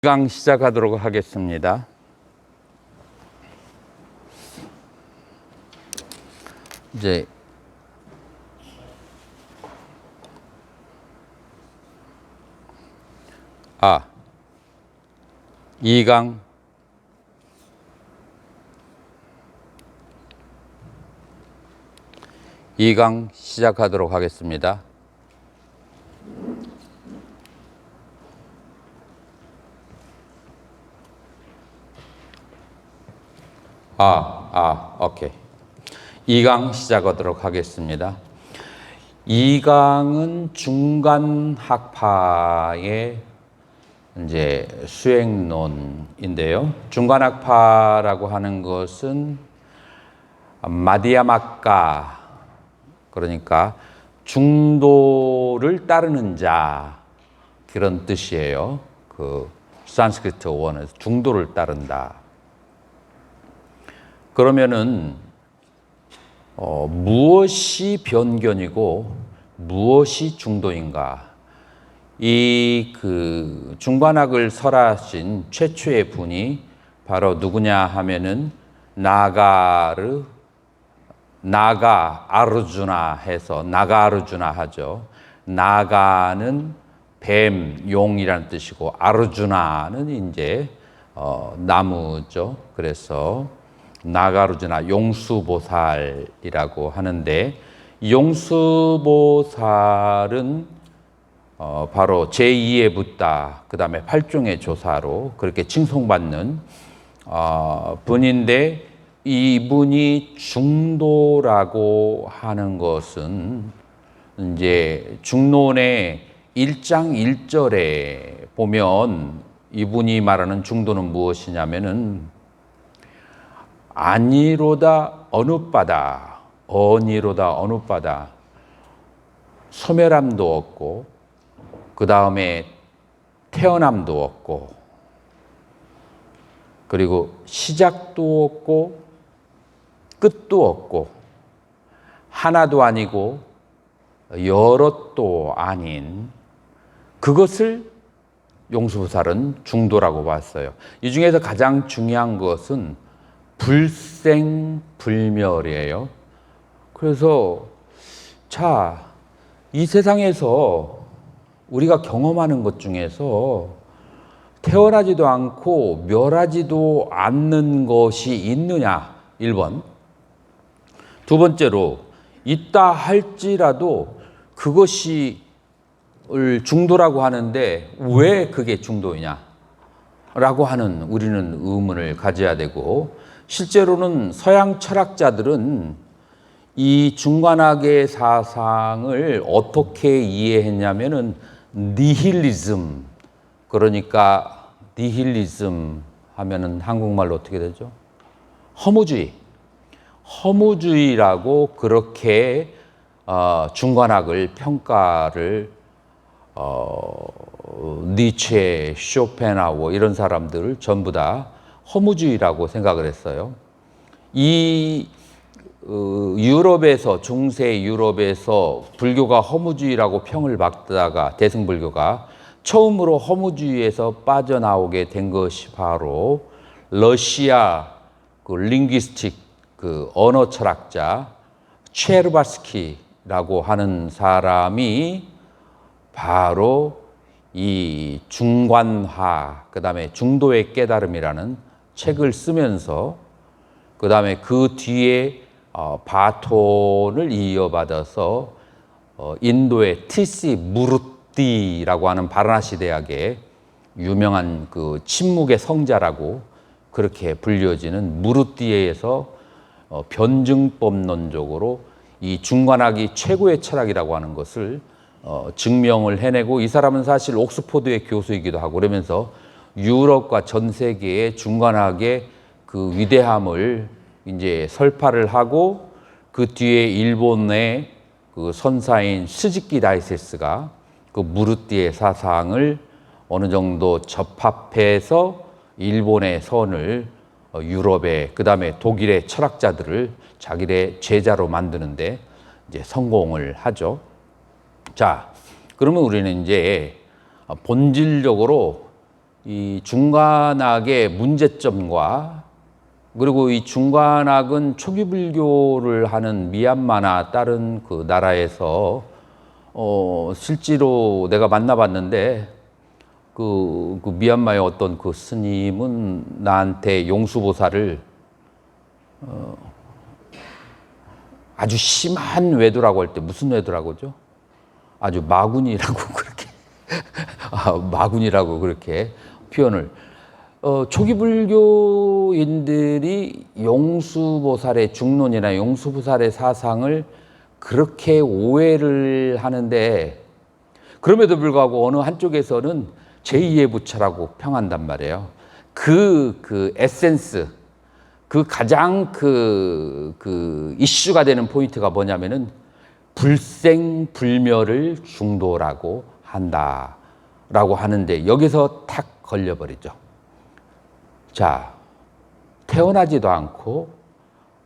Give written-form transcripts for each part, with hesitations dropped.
강 시작하도록 하겠습니다. 이제 이강 시작하도록 하겠습니다. 오케이. 2강 시작하도록 하겠습니다. 2강은 중간 학파의 이제 수행론인데요. 중간 학파라고 하는 것은 마디야마까, 그러니까 중도를 따르는 자, 그런 뜻이에요. 그 산스크리트 원어에서 중도를 따른다. 그러면은 무엇이 변견이고 무엇이 중도인가? 이 그 중간학을 설하신 최초의 분이 바로 누구냐 하면은 나가 아르주나 해서 나가 아르주나 하죠. 나가는 뱀, 용이라는 뜻이고 아르주나는 이제 나무죠. 그래서 나가르주나 용수보살이라고 하는데, 용수보살은 바로 제2의 붓다, 그 다음에 8종의 조사로 그렇게 칭송받는 분인데, 이분이 중도라고 하는 것은 이제 중론의 1장 1절에 보면 이분이 말하는 중도는 무엇이냐면은 아니로다 어느 바다, 어니로다 어느 바다, 소멸함도 없고 그 다음에 태어남도 없고 그리고 시작도 없고 끝도 없고 하나도 아니고 여럿도 아닌 그것을 용수보살은 중도라고 봤어요. 이 중에서 가장 중요한 것은 불생불멸이에요. 그래서 이 세상에서 우리가 경험하는 것 중에서 태어나지도 않고 멸하지도 않는 것이 있느냐? 1번. 두 번째로 있다 할지라도 그것이 중도라고 하는데 왜 그게 중도이냐? 라고 하는 우리는 의문을 가져야 되고, 실제로는 서양 철학자들은 이 중간학의 사상을 어떻게 이해했냐면은 니힐리즘, 그러니까 니힐리즘 하면은 한국말로 어떻게 되죠? 허무주의라고 그렇게 중간학을 평가를 니체, 쇼펜하우어 이런 사람들을 전부 다 허무주의라고 생각을 했어요. 이 유럽에서, 중세 유럽에서 불교가 허무주의라고 평을 받다가 대승불교가 처음으로 허무주의에서 빠져나오게 된 것이 바로 러시아 그 링귀스틱 그 언어 철학자 체르바스키라고 하는 사람이 바로 이 중관화, 그 다음에 중도의 깨달음이라는 책을 쓰면서 그 다음에 그 뒤에 바톤을 이어받아서 인도의 티시 무르띠라고 하는 바라나시 대학의 유명한 그 침묵의 성자라고 그렇게 불려지는 무르띠에서 변증법론적으로 이 중관학이 최고의 철학이라고 하는 것을 증명을 해내고, 이 사람은 사실 옥스포드의 교수이기도 하고 그러면서 유럽과 전 세계의 중간학의 그 위대함을 이제 설파를 하고, 그 뒤에 일본의 그 선사인 스즈키 다이세스가 그 무르띠의 사상을 어느 정도 접합해서 일본의 선을 유럽의, 그 다음에 독일의 철학자들을 자기의 제자로 만드는데 이제 성공을 하죠. 자, 그러면 우리는 이제 본질적으로 이 중관악의 문제점과 그리고 이 중관악은 초기 불교를 하는 미얀마나 다른 그 나라에서 실제로 내가 만나봤는데 그 미얀마의 어떤 그 스님은 나한테 용수보살을 아주 심한 외도라고 할 때 무슨 외도라고 하죠? 아주 마군이라고 그렇게 마군이라고 그렇게 표현을 초기 불교인들이 용수보살의 중론이나 용수보살의 사상을 그렇게 오해를 하는데 그럼에도 불구하고 어느 한쪽에서는 제2의 부처라고 평한단 말이에요. 그 에센스, 그 가장 그 이슈가 되는 포인트가 뭐냐면은 불생불멸을 중도라고 한다라고 하는데 여기서 탁 걸려버리죠. 자, 태어나지도 않고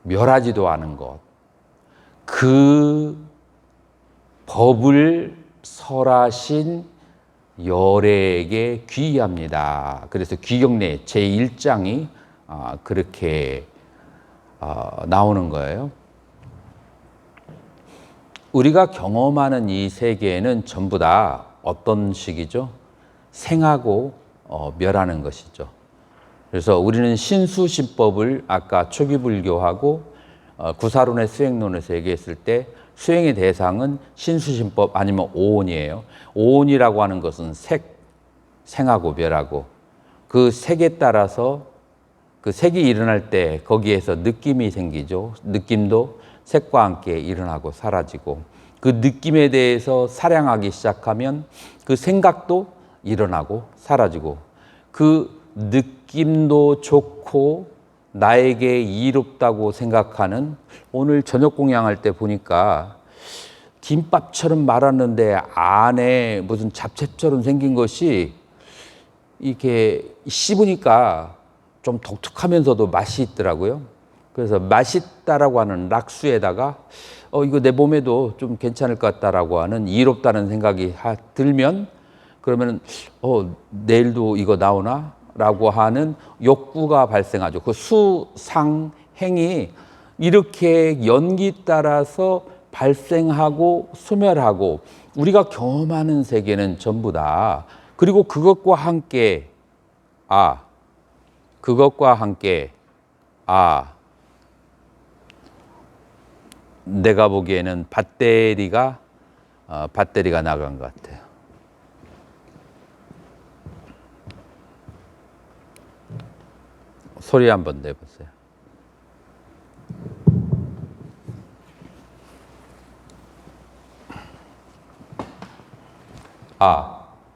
멸하지도 않은 것, 그 법을 설하신 열에게 귀의합니다. 그래서 귀경례 제1장이 그렇게 나오는 거예요. 우리가 경험하는 이 세계는 전부 다 어떤 식이죠? 생하고 멸하는 것이죠. 그래서 우리는 신수신법을 아까 초기불교하고 구사론의 수행론에서 얘기했을 때 수행의 대상은 신수신법 아니면 오온이에요. 오온이라고 하는 것은 생하고 멸하고 그 색에 따라서 그 색이 일어날 때 거기에서 느낌이 생기죠. 느낌도 색과 함께 일어나고 사라지고 그 느낌에 대해서 사량하기 시작하면 그 생각도 일어나고 사라지고 그 느낌도 좋고 나에게 이롭다고 생각하는 오늘 저녁 공양할 때 보니까 김밥처럼 말았는데 안에 무슨 잡채처럼 생긴 것이 이렇게 씹으니까 좀 독특하면서도 맛이 있더라고요. 그래서 맛있다라고 하는 락수에다가 이거 내 몸에도 좀 괜찮을 것 같다라고 하는 이롭다는 생각이 들면 그러면 내일도 이거 나오나? 라고 하는 욕구가 발생하죠. 그 수상행이 이렇게 연기 따라서 발생하고 소멸하고 우리가 경험하는 세계는 전부 다 그리고 그것과 함께 내가 보기에는 배터리가 나간 것 같아요. 소리 한번 내보세요.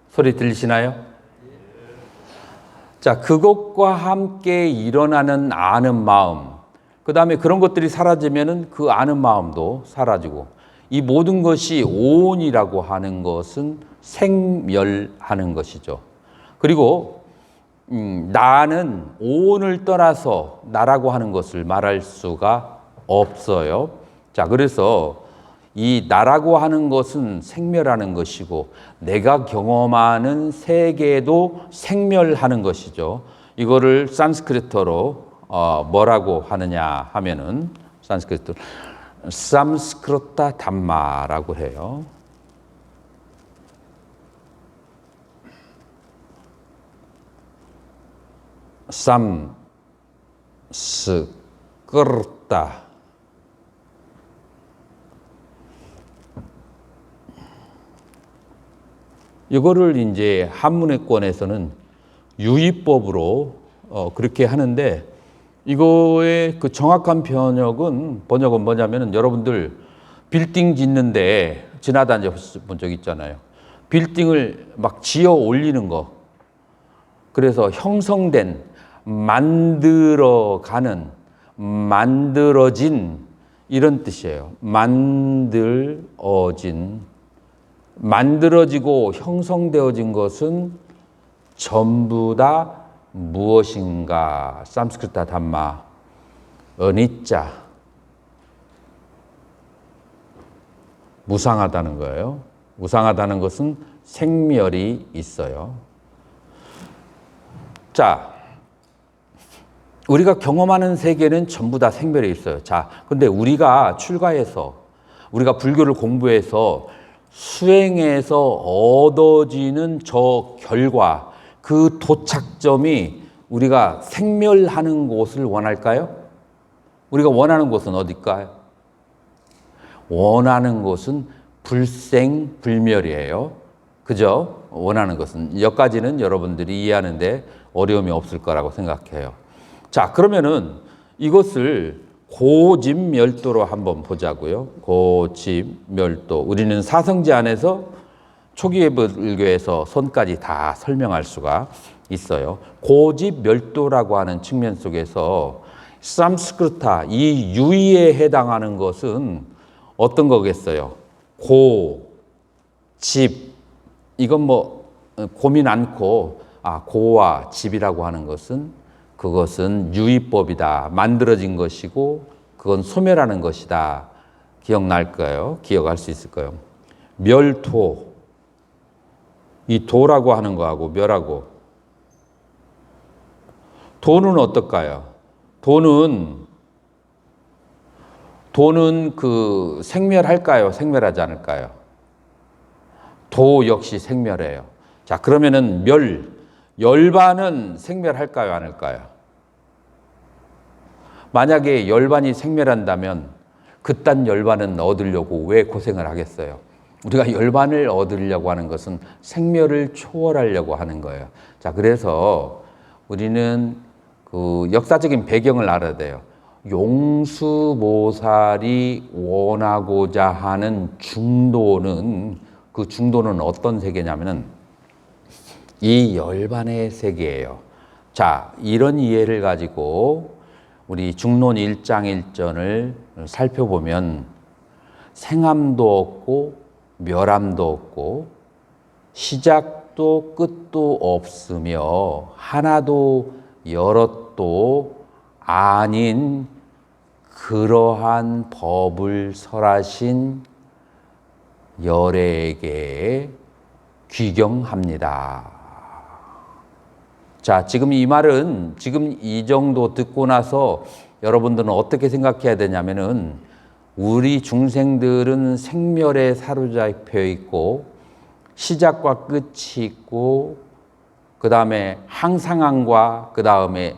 소리 들리시나요? 자, 그것과 함께 일어나는 아는 마음, 그 다음에 그런 것들이 사라지면은 그 아는 마음도 사라지고 이 모든 것이 오온이라고 하는 것은 생멸하는 것이죠. 그리고 나는 오온을 떠나서 나라고 하는 것을 말할 수가 없어요. 자, 그래서 이 나라고 하는 것은 생멸하는 것이고 내가 경험하는 세계도 생멸하는 것이죠. 이거를 산스크리트어로 뭐라고 하느냐 하면은 산스크리트어로 삼스크르타 담마라고 해요. 삼스크르타 이거를 이제 한문회권에서는 유의법으로 그렇게 하는데 이거의 그 정확한 번역은 뭐냐면은 여러분들 빌딩 짓는데 지나다녀 본 적 있잖아요. 빌딩을 막 지어 올리는 거. 그래서 형성된, 만들어가는, 만들어진 이런 뜻이에요. 만들어지고 형성되어진 것은 전부 다 무엇인가? 삼스크르타 담마, 어니짜, 무상하다는 거예요. 무상하다는 것은 생멸이 있어요. 자, 우리가 경험하는 세계는 전부 다 생멸에 있어요. 자, 근데 우리가 출가해서 우리가 불교를 공부해서 수행해서 얻어지는 저 결과, 그 도착점이 우리가 생멸하는 곳을 원할까요? 우리가 원하는 곳은 어딜까요? 원하는 곳은 불생불멸이에요. 그죠? 원하는 것은. 여기까지는 여러분들이 이해하는데 어려움이 없을 거라고 생각해요. 자, 그러면은 이것을 고집멸도로 한번 보자고요. 고집멸도. 우리는 사성제 안에서 초기의 불교에서 손까지 다 설명할 수가 있어요. 고집멸도라고 하는 측면 속에서 삼스크르타, 이 유의에 해당하는 것은 어떤 거겠어요? 고, 집, 이건 뭐 고민 않고 고와 집이라고 하는 것은 그것은 유의법이다. 만들어진 것이고 그건 소멸하는 것이다. 기억날 거예요. 기억할 수 있을 거예요. 멸토, 이 도라고 하는 거하고 멸하고 도는 어떨까요? 도는 그 생멸할까요? 생멸하지 않을까요? 도 역시 생멸해요. 자, 그러면은 열반은 생멸할까요? 않을까요? 만약에 열반이 생멸한다면 그딴 열반은 얻으려고 왜 고생을 하겠어요? 우리가 열반을 얻으려고 하는 것은 생멸을 초월하려고 하는 거예요. 자, 그래서 우리는 그 역사적인 배경을 알아야 돼요. 용수보살이 원하고자 하는 중도는, 그 중도는 어떤 세계냐면은 이 열반의 세계예요. 자, 이런 이해를 가지고 우리 중론 1장 1전을 살펴보면 생함도 없고 멸함도 없고 시작도 끝도 없으며 하나도 여럿도 아닌 그러한 법을 설하신 열애에게 귀경합니다. 자, 지금 이 말은 지금 이 정도 듣고 나서 여러분들은 어떻게 생각해야 되냐면은 우리 중생들은 생멸에 사로잡혀 있고 시작과 끝이 있고 그 다음에 항상함과 그 다음에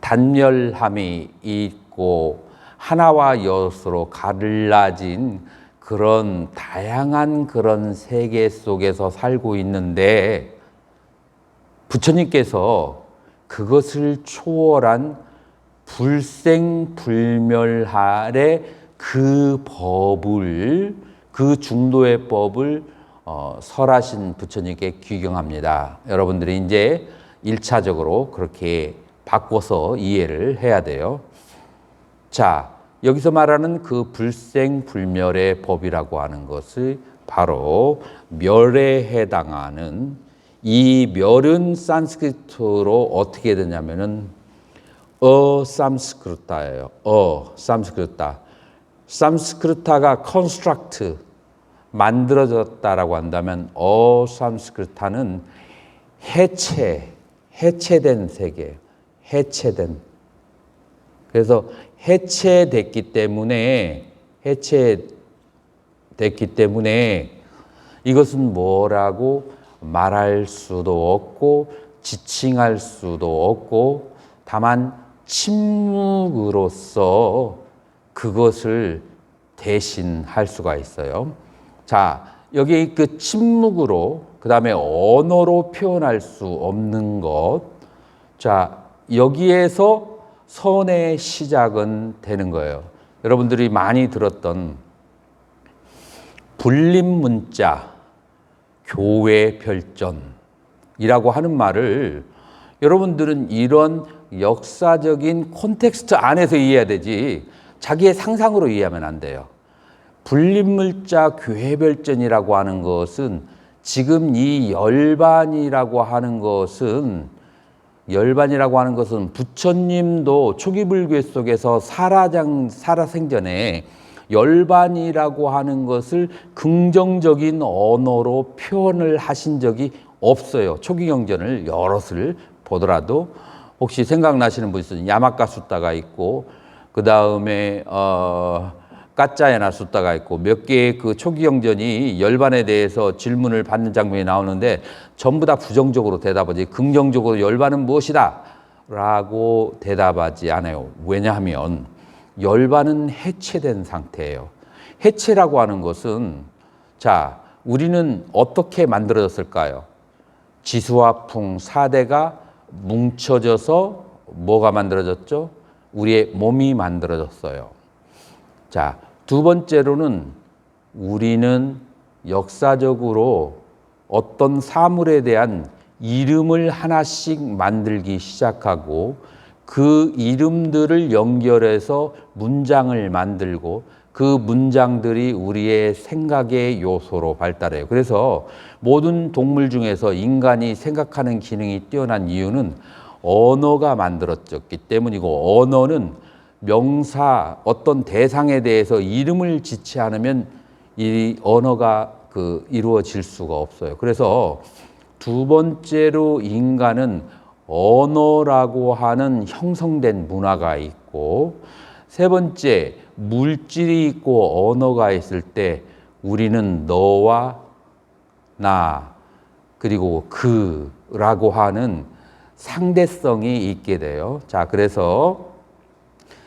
단멸함이 있고 하나와 여럿으로 갈라진 그런 다양한 그런 세계 속에서 살고 있는데 부처님께서 그것을 초월한 불생불멸할의 그 법을, 그 중도의 법을 설하신 부처님께 귀경합니다. 여러분들이 이제 1차적으로 그렇게 바꿔서 이해를 해야 돼요. 자, 여기서 말하는 그 불생불멸의 법이라고 하는 것을 바로 멸에 해당하는, 이 멸은 산스크리트로 어떻게 되냐면은 삼스크르타예요. 삼스크르타. 삼스크르타가 construct, 만들어졌다라고 한다면 삼스크르타는 해체된 세계예요. 해체된. 그래서 해체됐기 때문에 이것은 뭐라고 말할 수도 없고 지칭할 수도 없고 다만 침묵으로서 그것을 대신할 수가 있어요. 자, 여기 그 침묵으로, 그 다음에 언어로 표현할 수 없는 것. 자, 여기에서 선의 시작은 되는 거예요. 여러분들이 많이 들었던 불림문자, 교회 별전이라고 하는 말을 여러분들은 이런 역사적인 콘텍스트 안에서 이해해야 되지 자기의 상상으로 이해하면 안 돼요. 불림물자 교회별전이라고 하는 것은 지금 이 열반이라고 하는 것은 부처님도 초기 불교 속에서 살아생전에 열반이라고 하는 것을 긍정적인 언어로 표현을 하신 적이 없어요. 초기 경전을 여럿을 보더라도 혹시 생각나시는 분 있으면 야마카 숫다가 있고 그 다음에 까짜야나 숫다가 있고 몇 개의 그 초기 경전이 열반에 대해서 질문을 받는 장면이 나오는데 전부 다 부정적으로 대답하지 긍정적으로 열반은 무엇이다 라고 대답하지 않아요. 왜냐하면 열반은 해체된 상태예요. 해체라고 하는 것은 자 우리는 어떻게 만들어졌을까요? 지수화풍 4대가 뭉쳐져서 뭐가 만들어졌죠? 우리의 몸이 만들어졌어요. 자, 두 번째로는 우리는 역사적으로 어떤 사물에 대한 이름을 하나씩 만들기 시작하고 그 이름들을 연결해서 문장을 만들고 그 문장들이 우리의 생각의 요소로 발달해요. 그래서 모든 동물 중에서 인간이 생각하는 기능이 뛰어난 이유는 언어가 만들어졌기 때문이고 언어는 명사 어떤 대상에 대해서 이름을 짓지 않으면 이 언어가 이루어질 수가 없어요. 그래서 두 번째로 인간은 언어라고 하는 형성된 문화가 있고 세 번째 물질이 있고 언어가 있을 때 우리는 너와 나 그리고 그라고 하는 상대성이 있게 돼요. 자, 그래서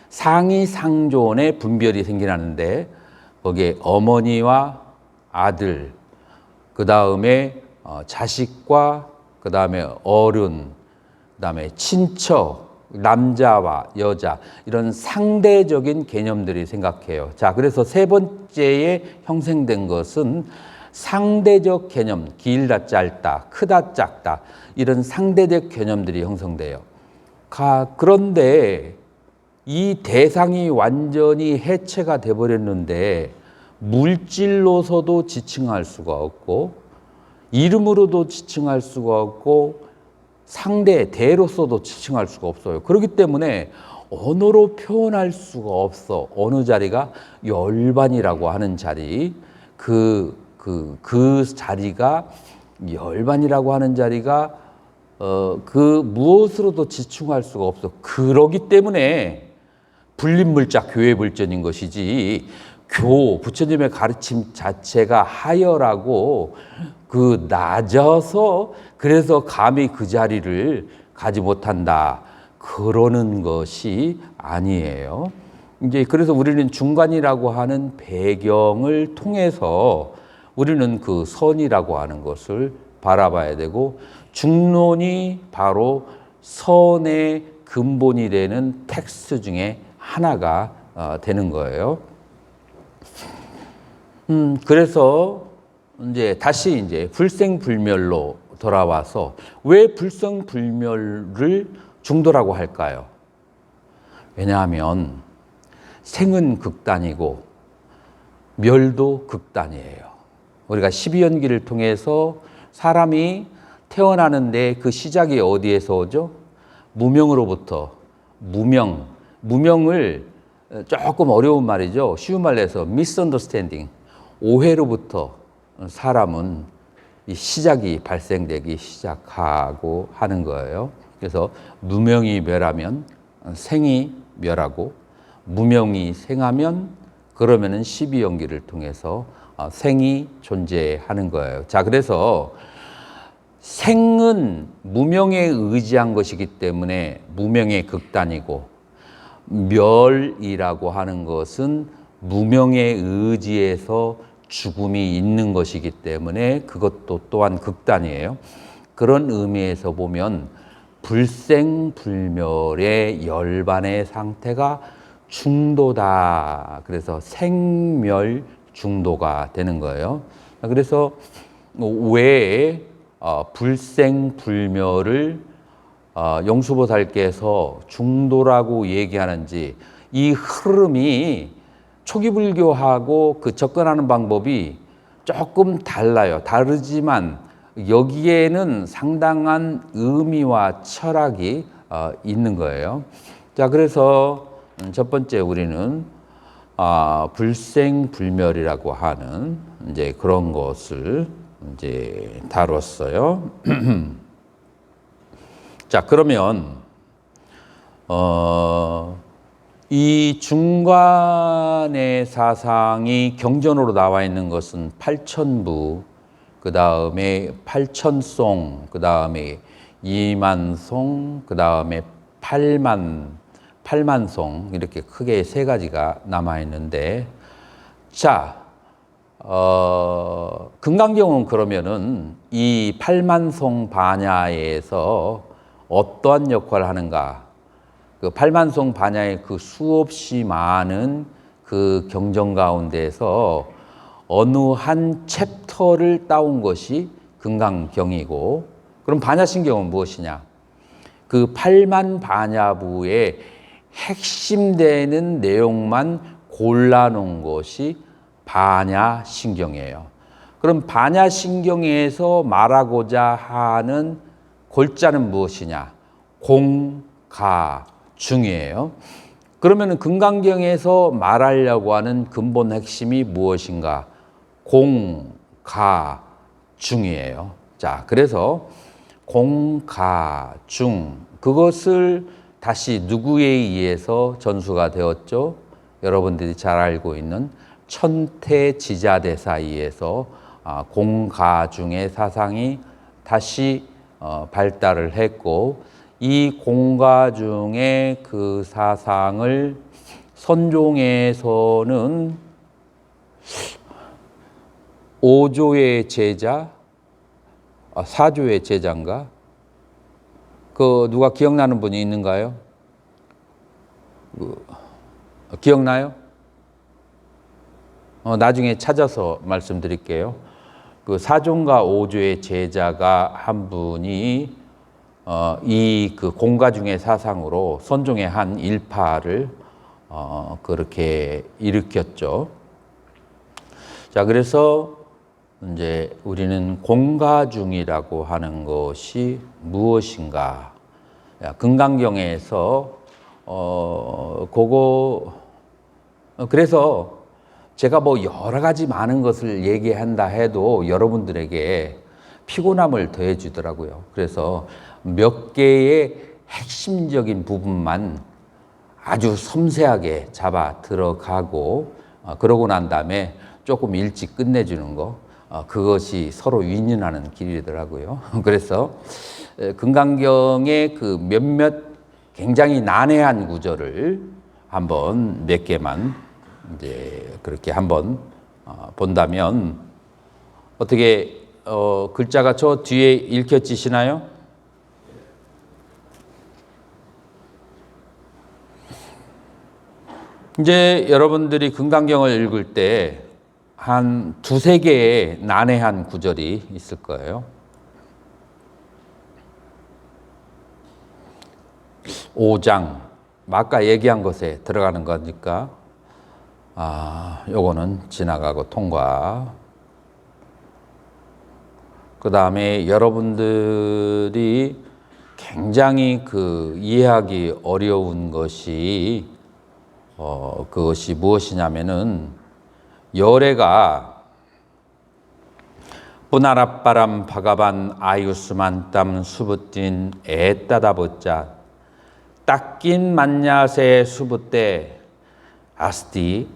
상이 상존의 분별이 생기는데 거기에 어머니와 아들, 그 다음에 자식과 그 다음에 어른, 그 다음에 친척, 남자와 여자 이런 상대적인 개념들이 생각해요. 자, 그래서 세 번째에 형성된 것은 상대적 개념, 길다 짧다, 크다 작다 이런 상대적 개념들이 형성돼요. 그런데 이 대상이 완전히 해체가 돼버렸는데 물질로서도 지칭할 수가 없고 이름으로도 지칭할 수가 없고 상대 대로서도 지칭할 수가 없어요. 그렇기 때문에 언어로 표현할 수가 없어. 어느 자리가 열반이라고 하는 자리, 그 자리가 열반이라고 하는 자리가 그 무엇으로도 지칭할 수가 없어. 그러기 때문에 불립물자 교회 불전인 것이지 부처님의 가르침 자체가 하열하고 낮아서 그래서 감히 그 자리를 가지 못한다. 그러는 것이 아니에요. 이제 그래서 우리는 중간이라고 하는 배경을 통해서 우리는 그 선이라고 하는 것을 바라봐야 되고 중론이 바로 선의 근본이 되는 텍스트 중에 하나가 되는 거예요. 그래서 다시 불생불멸로 돌아와서 왜 불생불멸을 중도라고 할까요? 왜냐하면 생은 극단이고 멸도 극단이에요. 우리가 12연기를 통해서 사람이 태어나는데 그 시작이 어디에서 오죠? 무명으로부터 무명을 조금 어려운 말이죠. 쉬운 말로 해서 misunderstanding, 오해로부터 사람은 이 시작이 발생되기 시작하고 하는 거예요. 그래서 무명이 멸하면 생이 멸하고 무명이 생하면 그러면은 12연기를 통해서 생이 존재하는 거예요. 자, 그래서 생은 무명에 의지한 것이기 때문에 무명의 극단이고 멸이라고 하는 것은 무명에 의지해서 죽음이 있는 것이기 때문에 그것도 또한 극단이에요. 그런 의미에서 보면 불생불멸의 열반의 상태가 중도다. 그래서 생멸 중도가 되는 거예요. 그래서 왜 불생불멸을 용수보살께서 중도라고 얘기하는지 이 흐름이 초기 불교하고 접근하는 방법이 조금 달라요. 다르지만 여기에는 상당한 의미와 철학이 있는 거예요. 자, 그래서 첫 번째 우리는 불생불멸이라고 하는 그런 것을 이제 다뤘어요. 자, 그러면 이 중관의 사상이 경전으로 나와 있는 것은 팔천부, 그 다음에 팔천송, 그 다음에 이만송, 그 다음에 팔만송, 이렇게 크게 세 가지가 남아 있는데, 자, 금강경은 그러면은 이 팔만송 반야에서 어떠한 역할을 하는가? 그 팔만송 반야의 그 수없이 많은 그 경전 가운데서 어느 한 챕터를 따온 것이 금강경이고, 그럼 반야신경은 무엇이냐? 그 팔만 반야부의 핵심되는 내용만 골라놓은 것이 반야신경이에요. 그럼 반야신경에서 말하고자 하는 골자는 무엇이냐? 공가중이에요. 그러면 금강경에서 말하려고 하는 근본 핵심이 무엇인가? 공가중이에요. 자, 그래서 공가중, 그것을 다시 누구에 의해서 전수가 되었죠? 여러분들이 잘 알고 있는 천태지자대사에 의해서 공가중의 사상이 다시 발달을 했고, 이 공가중의 그 사상을 선종에서는 5조의 제자, 4조의 제자인가? 그 누가 기억나는 분이 있는가요? 기억나요? 나중에 찾아서 말씀드릴게요. 그 4조인가 5조의 제자가 한 분이 이 그 공가중의 사상으로 선종의 한 일파를 그렇게 일으켰죠. 자, 그래서 이제 우리는 공가중이라고 하는 것이 무엇인가? 금강경에서 그래서 제가 뭐 여러 가지 많은 것을 얘기한다 해도 여러분들에게 피곤함을 더해 주더라고요. 그래서 몇 개의 핵심적인 부분만 아주 섬세하게 잡아 들어가고 그러고 난 다음에 조금 일찍 끝내주는 거, 그것이 서로 윈윈하는 길이더라고요. 그래서 금강경의 그 몇몇 굉장히 난해한 구절을 한번 몇 개만 이제 그렇게 한번 본다면, 어떻게 글자가 저 뒤에 읽혀지시나요? 이제 여러분들이 금강경을 읽을 때 한 두세 개의 난해한 구절이 있을 거예요. 5장, 아까 얘기한 것에 들어가는 거니까 요거는 지나가고 통과. 그 다음에 여러분들이 굉장히 그 이해하기 어려운 것이 그것이 무엇이냐면은, 열애가 뿌나랏바람 바가반 아유스만땀 수부띤 애따다보짜 딱낀 만야세 수부때 아스티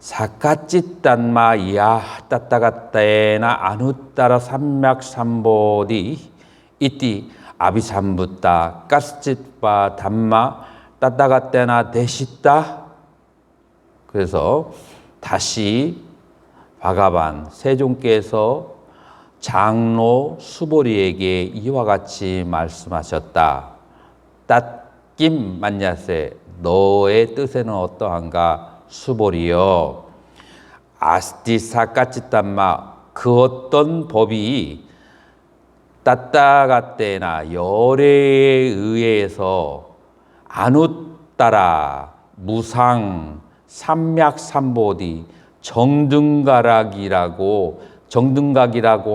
사카찌딴마 이야 따따가따에나 아누따라 삼맥삼보디 이띠 아비삼부따 까스짓바 담마 따따가따나 대시따. 그래서 다시 바가반 세종께서 장로 수보리에게 이와 같이 말씀하셨다. 따낌 만야세, 너의 뜻에는 어떠한가? 수보리여, 아스티사까치딴마, 그 어떤 법이 따따가때나 열애에 의해서 안웃따라 무상 삼맥삼보디 정등각이라고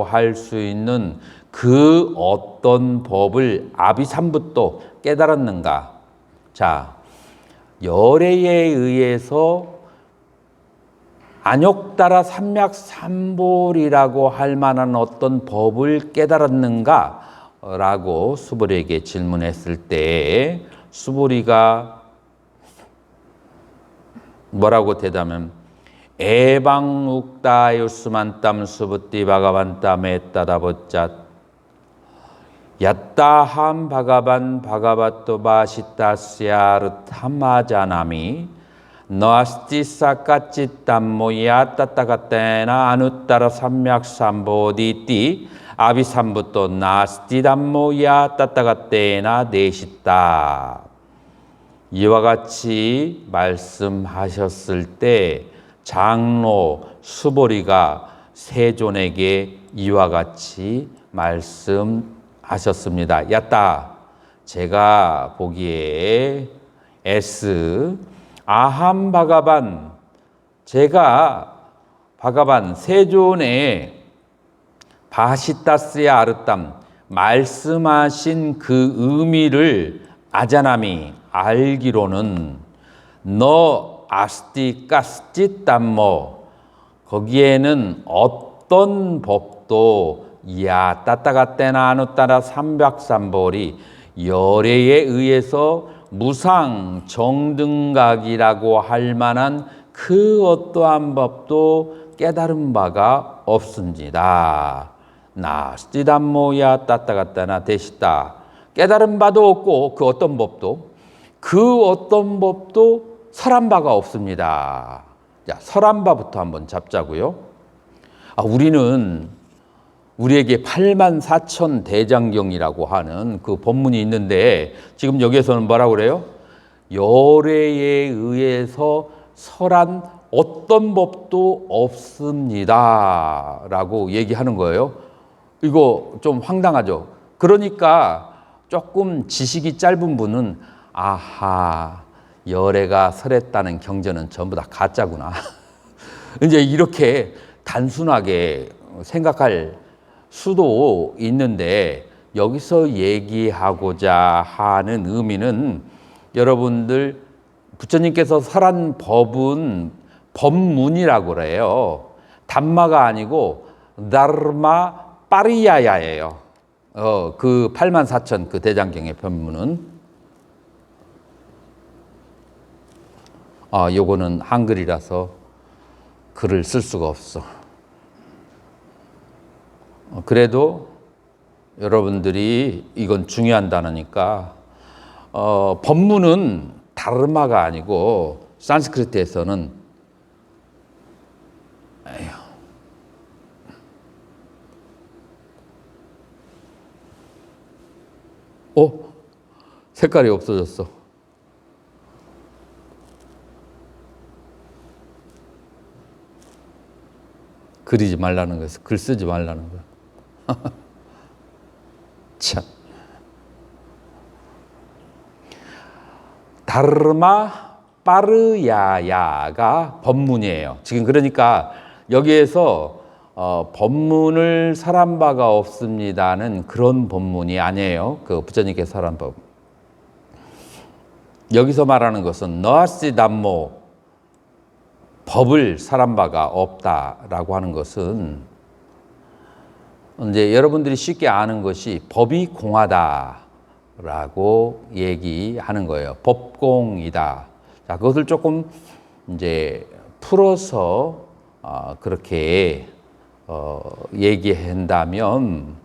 할 수 있는 그 어떤 법을 아비삼부또 깨달았는가? 자, 열애에 의해서 안욕따라 삼맥삼볼이라고 할 만한 어떤 법을 깨달았는가? 라고 수보리에게 질문했을 때 수보리가 뭐라고 대답하면 에방욱다유스만땀 수부띠 바가반땀에 따다보짜 야따함 바가반 바가바또 바시타스야르 탐마자나미 너아스티사까치 땀모야 따따가떼나 아누따라 삼맥삼보디띠 아비삼부또 나스티담모야 따따가떼나 내시다. 이와 같이 말씀하셨을 때 장로 수보리가 세존에게 이와 같이 말씀하셨습니다. 야따, 제가 보기에 아함 바가반, 제가 바가반 세존의 바시타스야 아르땀 말씀하신 그 의미를 아자나미 알기로는 너 아스티 까스티 땀모 거기에는 어떤 법도 야 따따가 때나 아누따라 삼백삼볼이 열애에 의해서 무상 정등각이라고 할 만한 그 어떠한 법도 깨달은 바가 없습니다. 나스티담모야 따따가따나 대시다. 깨달은 바도 없고 그 어떤 법도 설한 바가 없습니다. 자, 설한 바부터 한번 잡자고요. 우리는 우리에게 84,000 대장경이라고 하는 그 법문이 있는데 지금 여기에서는 뭐라고 그래요? 열애에 의해서 설한 어떤 법도 없습니다. 라고 얘기하는 거예요. 이거 좀 황당하죠? 그러니까 조금 지식이 짧은 분은 아하, 열애가 설했다는 경전은 전부 다 가짜구나. 이제 이렇게 단순하게 생각할 수도 있는데 여기서 얘기하고자 하는 의미는 여러분들 부처님께서 설한 법은 법문이라고 그래요. 담마가 아니고 다르마 파리야야예요. 그 84,000 그 대장경의 법문은 요거는 한글이라서 글을 쓸 수가 없어. 그래도 여러분들이 이건 중요한 단어니까 법문은 다르마가 아니고 산스크리트에서는 색깔이 없어졌어. 그리지 말라는 거였어. 글 쓰지 말라는 거야. 참. 다르마 빠르야야가 법문이에요. 지금 그러니까 여기에서 법문을 설한 바가 없습니다는 그런 법문이 아니에요. 그 부처님께서 설한 법. 여기서 말하는 것은 너아시 담모 법을 설한 바가 없다라고 하는 것은 이제 여러분들이 쉽게 아는 것이 법이 공하다라고 얘기하는 거예요. 법공이다. 자, 그것을 조금 이제 풀어서 그렇게 얘기한다면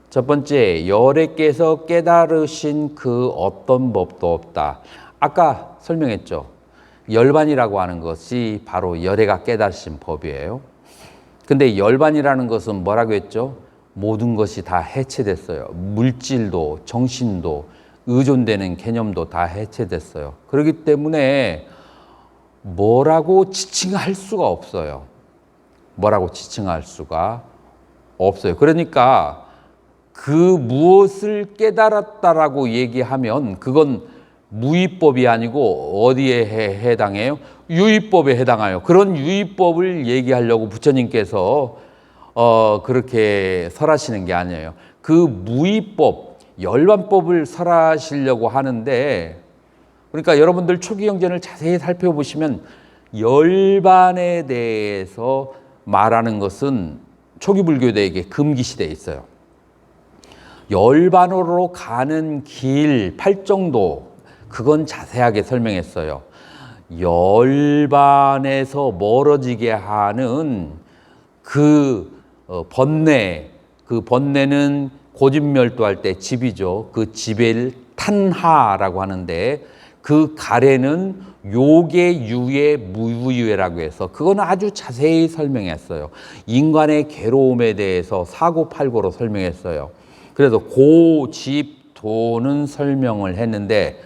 첫 번째, 열애께서 깨달으신 그 어떤 법도 없다. 아까 설명했죠. 열반이라고 하는 것이 바로 열애가 깨달으신 법이에요. 근데 열반이라는 것은 뭐라고 했죠? 모든 것이 다 해체됐어요. 물질도 정신도 의존되는 개념도 다 해체됐어요. 그렇기 때문에 뭐라고 지칭할 수가 없어요. 뭐라고 지칭할 수가 없어요. 그러니까 그 무엇을 깨달았다라고 얘기하면 그건 무위법이 아니고 어디에 해당해요? 유위법에 해당해요. 그런 유위법을 얘기하려고 부처님께서 그렇게 설하시는 게 아니에요. 그 무위법, 열반법을 설하시려고 하는데, 그러니까 여러분들 초기 경전을 자세히 살펴보시면 열반에 대해서 말하는 것은 초기 불교대에게 금기시되어 있어요. 열반으로 가는 길, 팔정도, 그건 자세하게 설명했어요. 열반에서 멀어지게 하는 그 번뇌, 그 번뇌는 고집멸도할 때 집이죠. 그 집을 탄하라고 하는데, 그 가래는 요계, 유예, 무유예라고 해서 그거는 아주 자세히 설명했어요. 인간의 괴로움에 대해서 사고팔고로 설명했어요. 그래서 고, 집, 도는 설명을 했는데,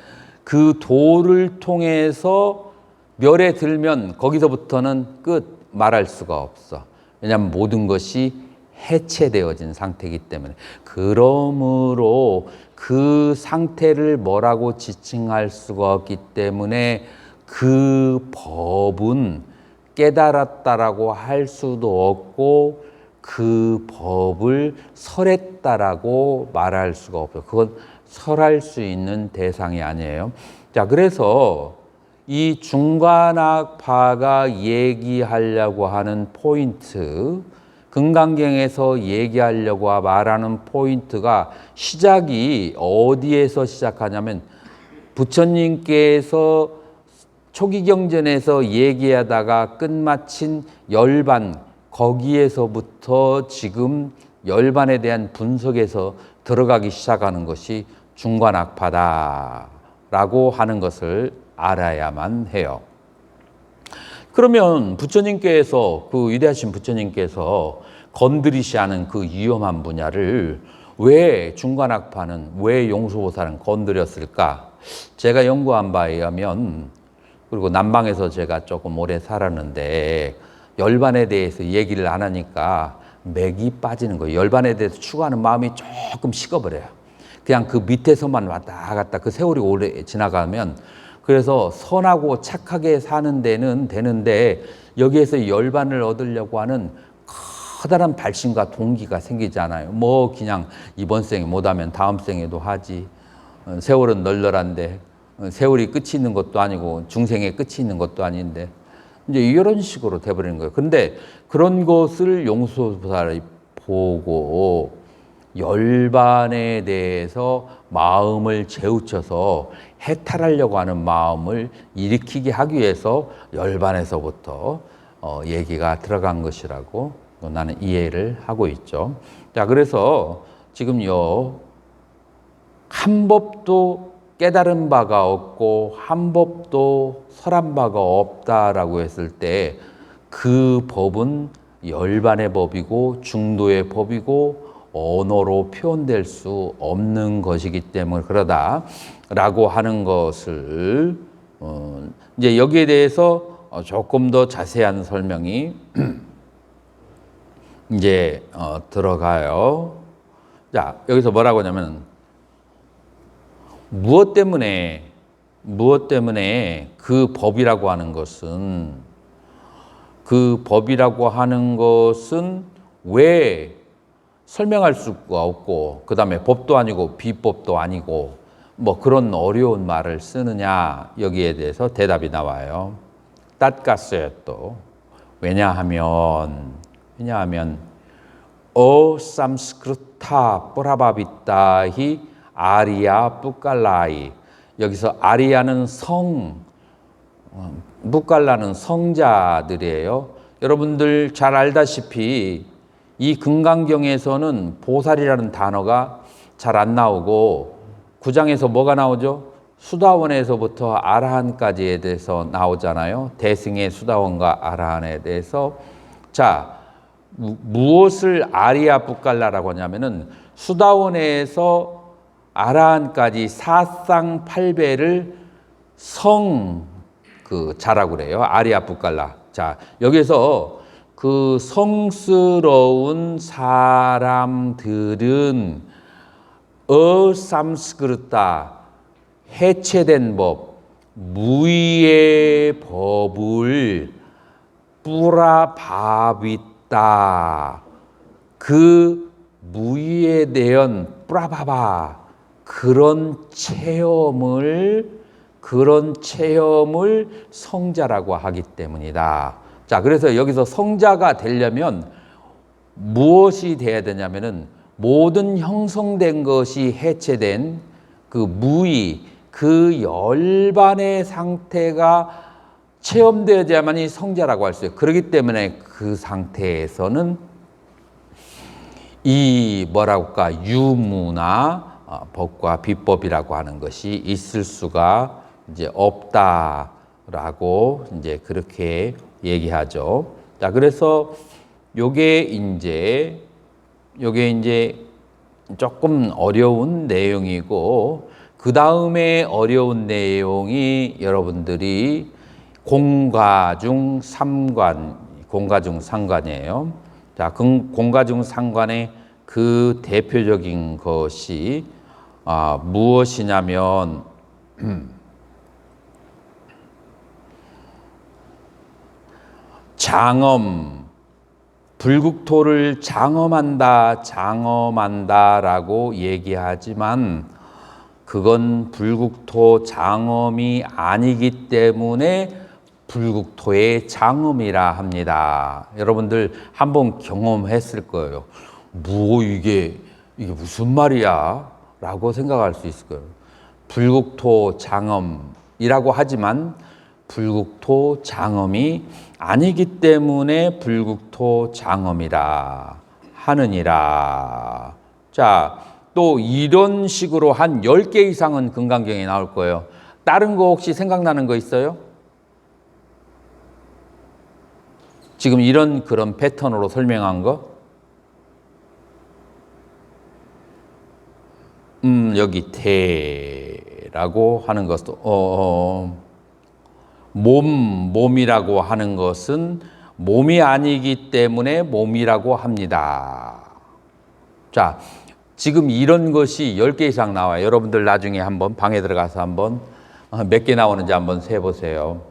그 도를 통해서 멸에 들면 거기서부터는 끝, 말할 수가 없어. 왜냐하면 모든 것이 해체되어진 상태이기 때문에. 그러므로 그 상태를 뭐라고 지칭할 수가 없기 때문에 그 법은 깨달았다라고 할 수도 없고 그 법을 설했다라고 말할 수가 없어요. 그건 설할 수 있는 대상이 아니에요. 자, 그래서 이 중관학파가 얘기하려고 하는 포인트, 금강경에서 얘기하려고 말하는 포인트가 시작이 어디에서 시작하냐면 부처님께서 초기경전에서 얘기하다가 끝마친 열반, 거기에서부터 지금 열반에 대한 분석에서 들어가기 시작하는 것이 중관학파다라고 하는 것을 알아야만 해요. 그러면 부처님께서, 그 위대하신 부처님께서 건드리시하는 그 위험한 분야를 왜 중관학파는, 왜 용수보살은 건드렸을까? 제가 연구한 바에 의하면, 그리고 남방에서 제가 조금 오래 살았는데 열반에 대해서 얘기를 안 하니까 맥이 빠지는 거예요. 열반에 대해서 추구하는 마음이 조금 식어버려요. 그냥 그 밑에서만 왔다 갔다, 그 세월이 오래 지나가면, 그래서 선하고 착하게 사는 데는 되는데 여기에서 열반을 얻으려고 하는 커다란 발심과 동기가 생기잖아요. 뭐 그냥 이번 생에 못하면 다음 생에도 하지. 세월은 널널한데 세월이 끝이 있는 것도 아니고 중생의 끝이 있는 것도 아닌데 이제 이런 식으로 돼버리는 거예요. 근데 그런 것을 용수보살이 보고 열반에 대해서 마음을 재우쳐서 해탈하려고 하는 마음을 일으키게 하기 위해서 열반에서부터 얘기가 들어간 것이라고 나는 이해를 하고 있죠. 자, 그래서 지금요, 한 법도 깨달은 바가 없고 한 법도 설한 바가 없다라고 했을 때 그 법은 열반의 법이고 중도의 법이고 언어로 표현될 수 없는 것이기 때문에 그러다라고 하는 것을 이제 여기에 대해서 조금 더 자세한 설명이 이제 들어가요. 자, 여기서 뭐라고 하냐면 무엇 때문에 그 법이라고 하는 것은 왜 설명할 수가 없고 그 다음에 법도 아니고 비법도 아니고 뭐 그런 어려운 말을 쓰느냐, 여기에 대해서 대답이 나와요. 땄갔어요 또. 왜냐하면 어삼스크르타 뿌라바비타히 아리아 뿌깔라이. 여기서 아리아는 뿌깔라는 성자들이에요. 여러분들 잘 알다시피 이 금강경에서는 보살이라는 단어가 잘 안 나오고 구장에서 뭐가 나오죠? 수다원에서부터 아라한까지에 대해서 나오잖아요. 대승의 수다원과 아라한에 대해서. 자, 무엇을 아리아 뿌깔라라고 하냐면은 수다원에서 아라한까지 사쌍팔배를 자라고 그래요. 아리아 뿌깔라. 자, 여기서 그 성스러운 사람들은 어삼스크르타, 해체된 법, 무의의 법을 뿌라바비따, 그 무의에 대한 뿌라바바, 그런 체험을 그런 체험을 성자라고 하기 때문이다. 자, 그래서 여기서 성자가 되려면 무엇이 돼야 되냐면은 모든 형성된 것이 해체된 그 무의, 그 열반의 상태가 체험되어야만이 성자라고 할 수 있어요. 그렇기 때문에 그 상태에서는 이 뭐라고 할까 유무나 법과 비법이라고 하는 것이 있을 수가 이제 없다라고 이제 그렇게 얘기하죠. 자, 그래서 요게 이제 조금 어려운 내용이고, 그 다음에 어려운 내용이 여러분들이 공가중 상관이에요. 자, 공가중 상관의 그 대표적인 것이 무엇이냐면 장엄, 불국토를 장엄한다라고 얘기하지만 그건 불국토 장엄이 아니기 때문에 불국토의 장엄이라 합니다. 여러분들 한번 경험했을 거예요. 뭐 이게 무슨 말이야? 라고 생각할 수 있을 거예요. 불국토 장엄이라고 하지만 불국토 장엄이 아니기 때문에 불국토 장엄이라 하느니라. 자, 또 이런 식으로 한 10개 이상은 금강경에 나올 거예요. 다른 거 혹시 생각나는 거 있어요? 지금 그런 패턴으로 설명한 거? 여기 태라고 하는 것도 몸이라고 하는 것은 몸이 아니기 때문에 몸이라고 합니다. 자, 지금 이런 것이 10개 이상 나와요. 여러분들 나중에 한번 방에 들어가서 한번 몇 개 나오는지 한번 세보세요.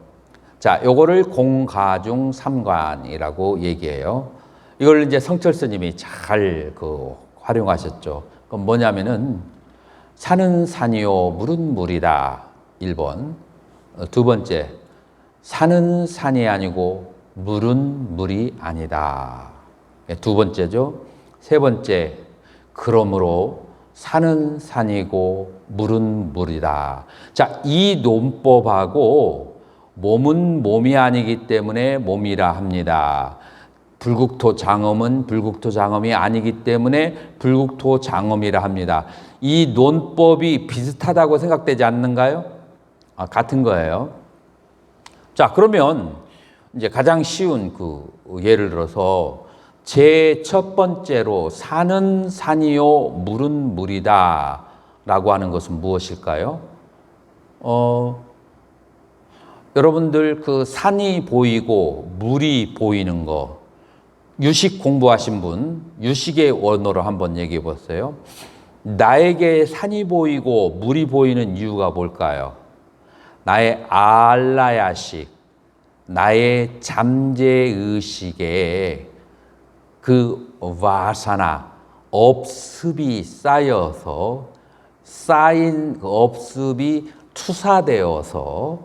자, 요거를 공가중 삼관이라고 얘기해요. 이걸 이제 성철 스님이 잘 활용하셨죠. 그건 뭐냐면은 산은 산이요, 물은 물이다. 1번. 두 번째, 산은 산이 아니고 물은 물이 아니다. 두 번째죠. 세 번째, 그러므로 산은 산이고 물은 물이다. 자, 이 논법하고 몸은 몸이 아니기 때문에 몸이라 합니다. 불국토 장엄은 불국토 장엄이 아니기 때문에 불국토 장엄이라 합니다. 이 논법이 비슷하다고 생각되지 않는가요? 같은 거예요. 자, 그러면 이제 가장 쉬운 예를 들어서 제 첫 번째로 산은 산이요, 물은 물이다 라고 하는 것은 무엇일까요? 여러분들 산이 보이고 물이 보이는 거, 유식 공부하신 분, 유식의 원어로 한번 얘기해 보세요. 나에게 산이 보이고 물이 보이는 이유가 뭘까요? 나의 알라야식, 나의 잠재의식에 와사나, 업습이 쌓여서 쌓인 업습이 투사되어서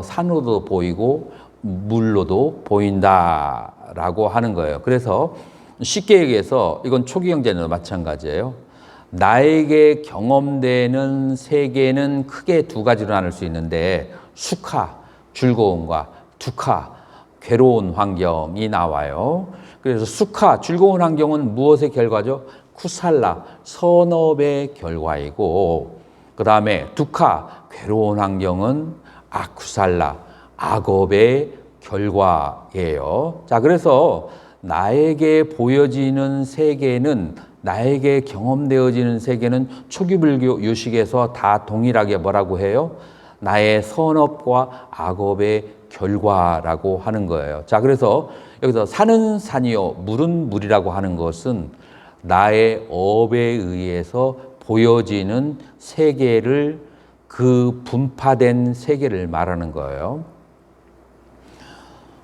산으로도 보이고 물로도 보인다라고 하는 거예요. 그래서 쉽게 얘기해서 이건 초기 경제는 마찬가지예요. 나에게 경험되는 세계는 크게 두 가지로 나눌 수 있는데 수카, 즐거움과 두카, 괴로운 환경이 나와요. 그래서 수카, 즐거운 환경은 무엇의 결과죠? 쿠살라, 선업의 결과이고, 그 다음에 두카, 괴로운 환경은 아쿠살라, 악업의 결과예요. 자, 그래서 나에게 보여지는 세계는, 나에게 경험되어지는 세계는 초기불교 유식에서 다 동일하게 뭐라고 해요? 나의 선업과 악업의 결과라고 하는 거예요. 자, 그래서 여기서 산은 산이요, 물은 물이라고 하는 것은 나의 업에 의해서 보여지는 세계를, 그 분파된 세계를 말하는 거예요.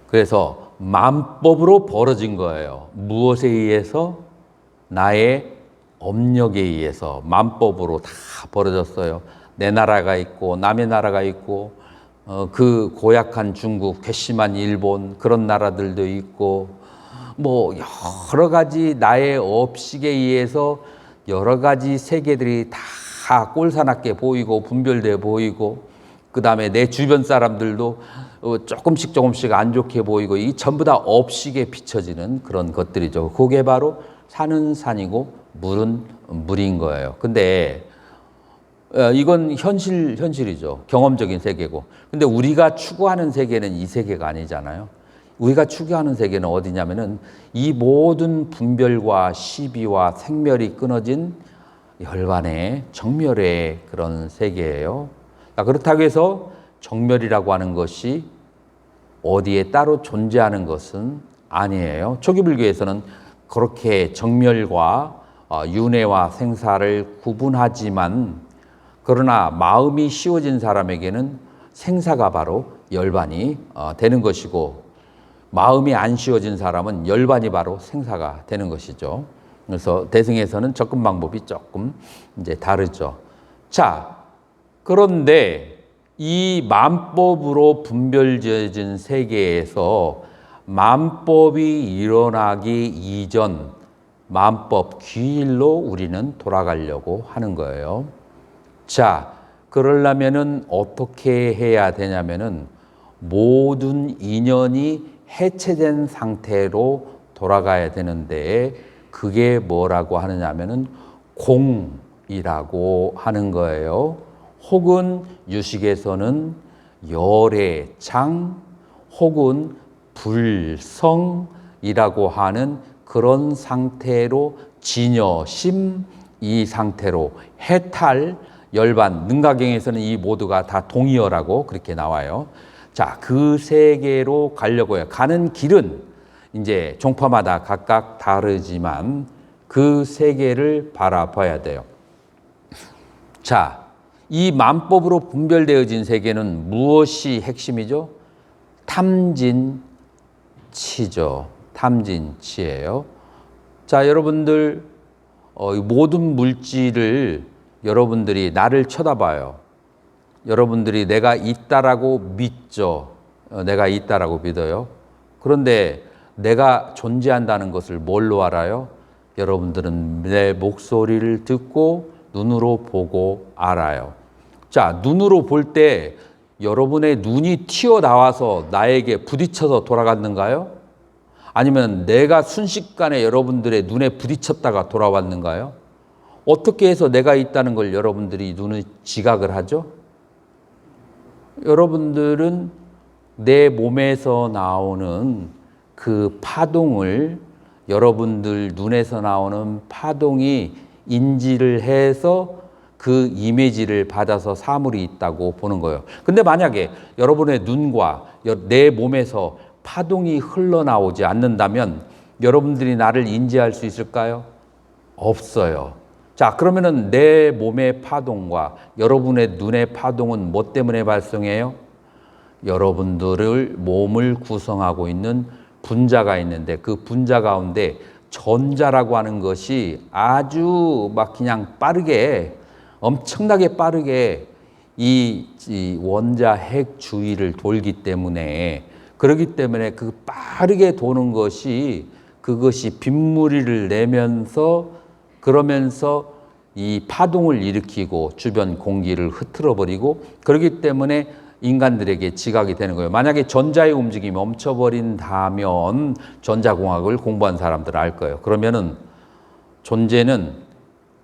그래서 만법으로 벌어진 거예요. 무엇에 의해서? 나의 업력에 의해서 만법으로 다 벌어졌어요. 내 나라가 있고 남의 나라가 있고 그 고약한 중국, 괘씸한 일본 그런 나라들도 있고 뭐 여러 가지 나의 업식에 의해서 여러 가지 세계들이 다 꼴사납게 보이고 분별돼 보이고 그다음에 내 주변 사람들도 조금씩 안 좋게 보이고 이 전부 다 업식에 비춰지는 그런 것들이죠. 그게 바로 산은 산이고 물은 물인 거예요. 근데 이건 현실이죠. 경험적인 세계고. 근데 우리가 추구하는 세계는 이 세계가 아니잖아요. 우리가 추구하는 세계는 어디냐면은 이 모든 분별과 시비와 생멸이 끊어진 열반의 정멸의 그런 세계예요. 그렇다고 해서 정멸이라고 하는 것이 어디에 따로 존재하는 것은 아니에요. 초기 불교에서는 그렇게 정멸과 윤회와 생사를 구분하지만 그러나 마음이 쉬워진 사람에게는 생사가 바로 열반이 되는 것이고 마음이 안 쉬워진 사람은 열반이 바로 생사가 되는 것이죠. 그래서 대승에서는 접근 방법이 조금 이제 다르죠. 자, 그런데 이 만법으로 분별지어진 세계에서 만법이 일어나기 이전 만법 귀일로 우리는 돌아가려고 하는 거예요. 자, 그러려면은 어떻게 해야 되냐면은 모든 인연이 해체된 상태로 돌아가야 되는데 그게 뭐라고 하느냐면은 공이라고 하는 거예요. 혹은 유식에서는 열애장 혹은 불성이라고 하는 그런 상태로 진여심 이 상태로 해탈 열반 능가경에서는 이 모두가 다 동의어라고 그렇게 나와요. 자, 그 세계로 가려고 해요. 가는 길은 이제 종파마다 각각 다르지만 그 세계를 바라봐야 돼요. 자, 이 만법으로 분별되어진 세계는 무엇이 핵심이죠? 탐진치죠. 탐진치예요. 자, 여러분들 모든 물질을 여러분들이 나를 쳐다봐요. 여러분들이 내가 있다라고 믿죠. 내가 있다라고 믿어요. 그런데 내가 존재한다는 것을 뭘로 알아요? 여러분들은 내 목소리를 듣고 눈으로 보고 알아요. 자, 눈으로 볼 때 여러분의 눈이 튀어나와서 나에게 부딪혀서 돌아갔는가요? 아니면 내가 순식간에 여러분들의 눈에 부딪혔다가 돌아왔는가요? 어떻게 해서 내가 있다는 걸 여러분들이 눈을 지각을 하죠? 여러분들은 내 몸에서 나오는 그 파동을 여러분들 눈에서 나오는 파동이 인지를 해서 그 이미지를 받아서 사물이 있다고 보는 거예요. 근데 만약에 여러분의 눈과 내 몸에서 파동이 흘러나오지 않는다면 여러분들이 나를 인지할 수 있을까요? 없어요. 자, 그러면은 내 몸의 파동과 여러분의 눈의 파동은 뭐 때문에 발생해요? 여러분들을 몸을 구성하고 있는 분자가 있는데 그 분자 가운데 전자라고 하는 것이 아주 막 그냥 빠르게 엄청나게 빠르게 이 원자 핵 주위를 돌기 때문에 그렇기 때문에 그 빠르게 도는 것이 그것이 빗무리를 내면서 그러면서 이 파동을 일으키고 주변 공기를 흐트러 버리고 그렇기 때문에 인간들에게 지각이 되는 거예요. 만약에 전자의 움직임이 멈춰버린다면 전자공학을 공부한 사람들은 알 거예요. 그러면은 존재는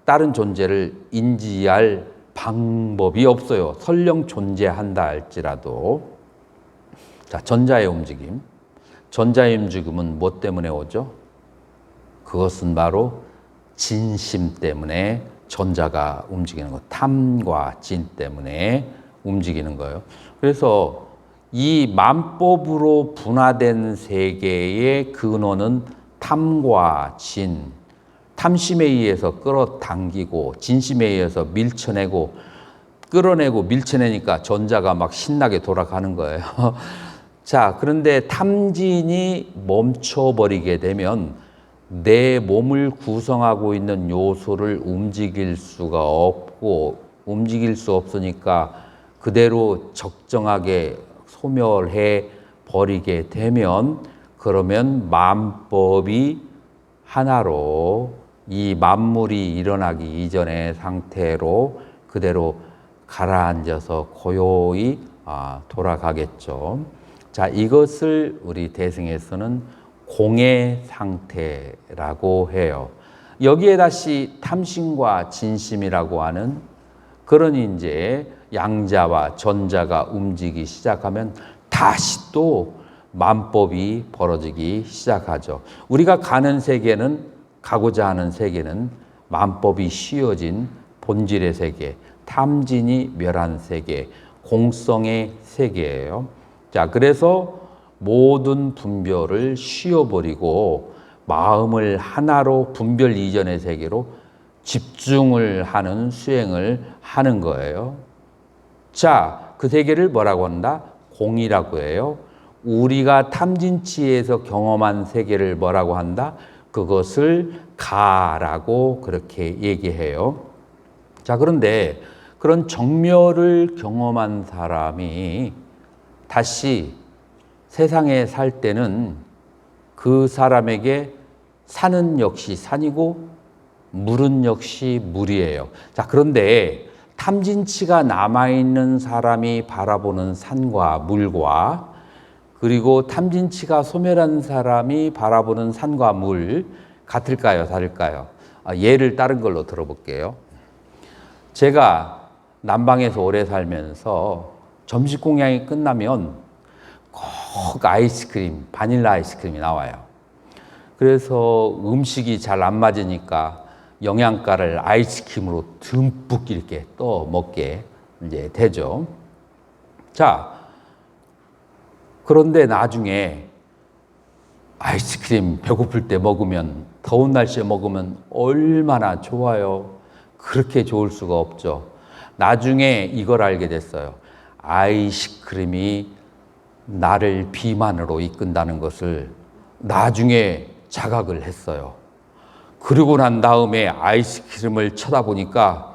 다른 존재를 인지할 방법이 없어요. 설령 존재한다 할지라도. 자, 전자의 움직임. 전자의 움직임은 뭐 때문에 오죠? 그것은 바로 진심 때문에 전자가 움직이는 것. 탐과 진 때문에 움직이는 거예요. 그래서 이 만법으로 분화된 세계의 근원은 탐과 진, 탐심에 의해서 끌어당기고 진심에 의해서 밀쳐내고 끌어내고 밀쳐내니까 전자가 막 신나게 돌아가는 거예요. 자, 그런데 탐진이 멈춰버리게 되면 내 몸을 구성하고 있는 요소를 움직일 수가 없고 움직일 수 없으니까 그대로 적정하게 소멸해 버리게 되면 그러면 만법이 하나로 이 만물이 일어나기 이전의 상태로 그대로 가라앉아서 고요히 돌아가겠죠. 자, 이것을 우리 대승에서는 공의 상태라고 해요. 여기에 다시 탐심과 진심이라고 하는 그런 이제 양자와 전자가 움직이기 시작하면 다시 또 만법이 벌어지기 시작하죠. 우리가 가는 세계는, 가고자 하는 세계는 만법이 씌어진 본질의 세계, 탐진이 멸한 세계, 공성의 세계예요. 자, 그래서 모든 분별을 씌워버리고 마음을 하나로 분별 이전의 세계로 집중을 하는 수행을 하는 거예요. 자, 그 세계를 뭐라고 한다? 공이라고 해요. 우리가 탐진치에서 경험한 세계를 뭐라고 한다? 그것을 가라고 그렇게 얘기해요. 자, 그런데 그런 정멸을 경험한 사람이 다시 세상에 살 때는 그 사람에게 산은 역시 산이고 물은 역시 물이에요. 자, 그런데 탐진치가 남아있는 사람이 바라보는 산과 물과 그리고 탐진치가 소멸한 사람이 바라보는 산과 물 같을까요? 다를까요? 예를 다른 걸로 들어볼게요. 제가 남방에서 오래 살면서 점심 공양이 끝나면 꼭 아이스크림, 바닐라 아이스크림이 나와요. 그래서 음식이 잘 안 맞으니까 영양가를 아이스크림으로 듬뿍 이렇게 또 먹게 이제 되죠. 자, 그런데 나중에 아이스크림 배고플 때 먹으면, 더운 날씨에 먹으면 얼마나 좋아요. 그렇게 좋을 수가 없죠. 나중에 이걸 알게 됐어요. 아이스크림이 나를 비만으로 이끈다는 것을 나중에 자각을 했어요. 그러고 난 다음에 아이스크림을 쳐다보니까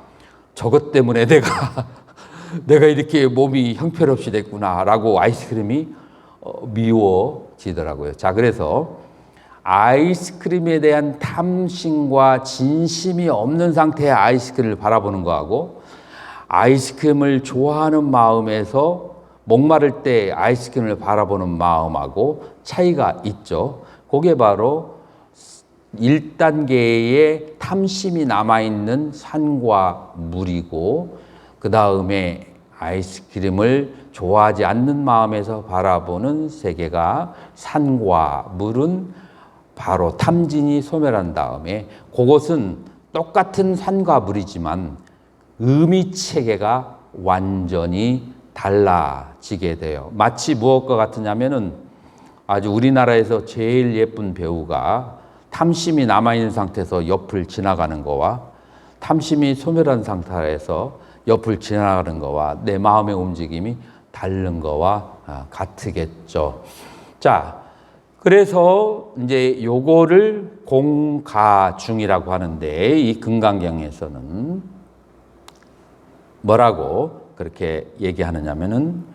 저것 때문에 내가 이렇게 몸이 형편없이 됐구나라고 아이스크림이 미워지더라고요. 자, 그래서 아이스크림에 대한 탐심과 진심이 없는 상태의 아이스크림을 바라보는 거하고 아이스크림을 좋아하는 마음에서 목마를 때 아이스크림을 바라보는 마음하고 차이가 있죠. 그게 바로 1단계의 탐심이 남아있는 산과 물이고 그 다음에 아이스크림을 좋아하지 않는 마음에서 바라보는 세계가 산과 물은 바로 탐진이 소멸한 다음에 그것은 똑같은 산과 물이지만 의미 체계가 완전히 달라지게 돼요. 마치 무엇과 같으냐면은 아주 우리나라에서 제일 예쁜 배우가 탐심이 남아있는 상태에서 옆을 지나가는 거와 탐심이 소멸한 상태에서 옆을 지나가는 거와 내 마음의 움직임이 다른 거와 같겠죠. 자, 그래서 이제 요거를 공가중이라고 하는데 이 금강경에서는 뭐라고 그렇게 얘기하느냐면은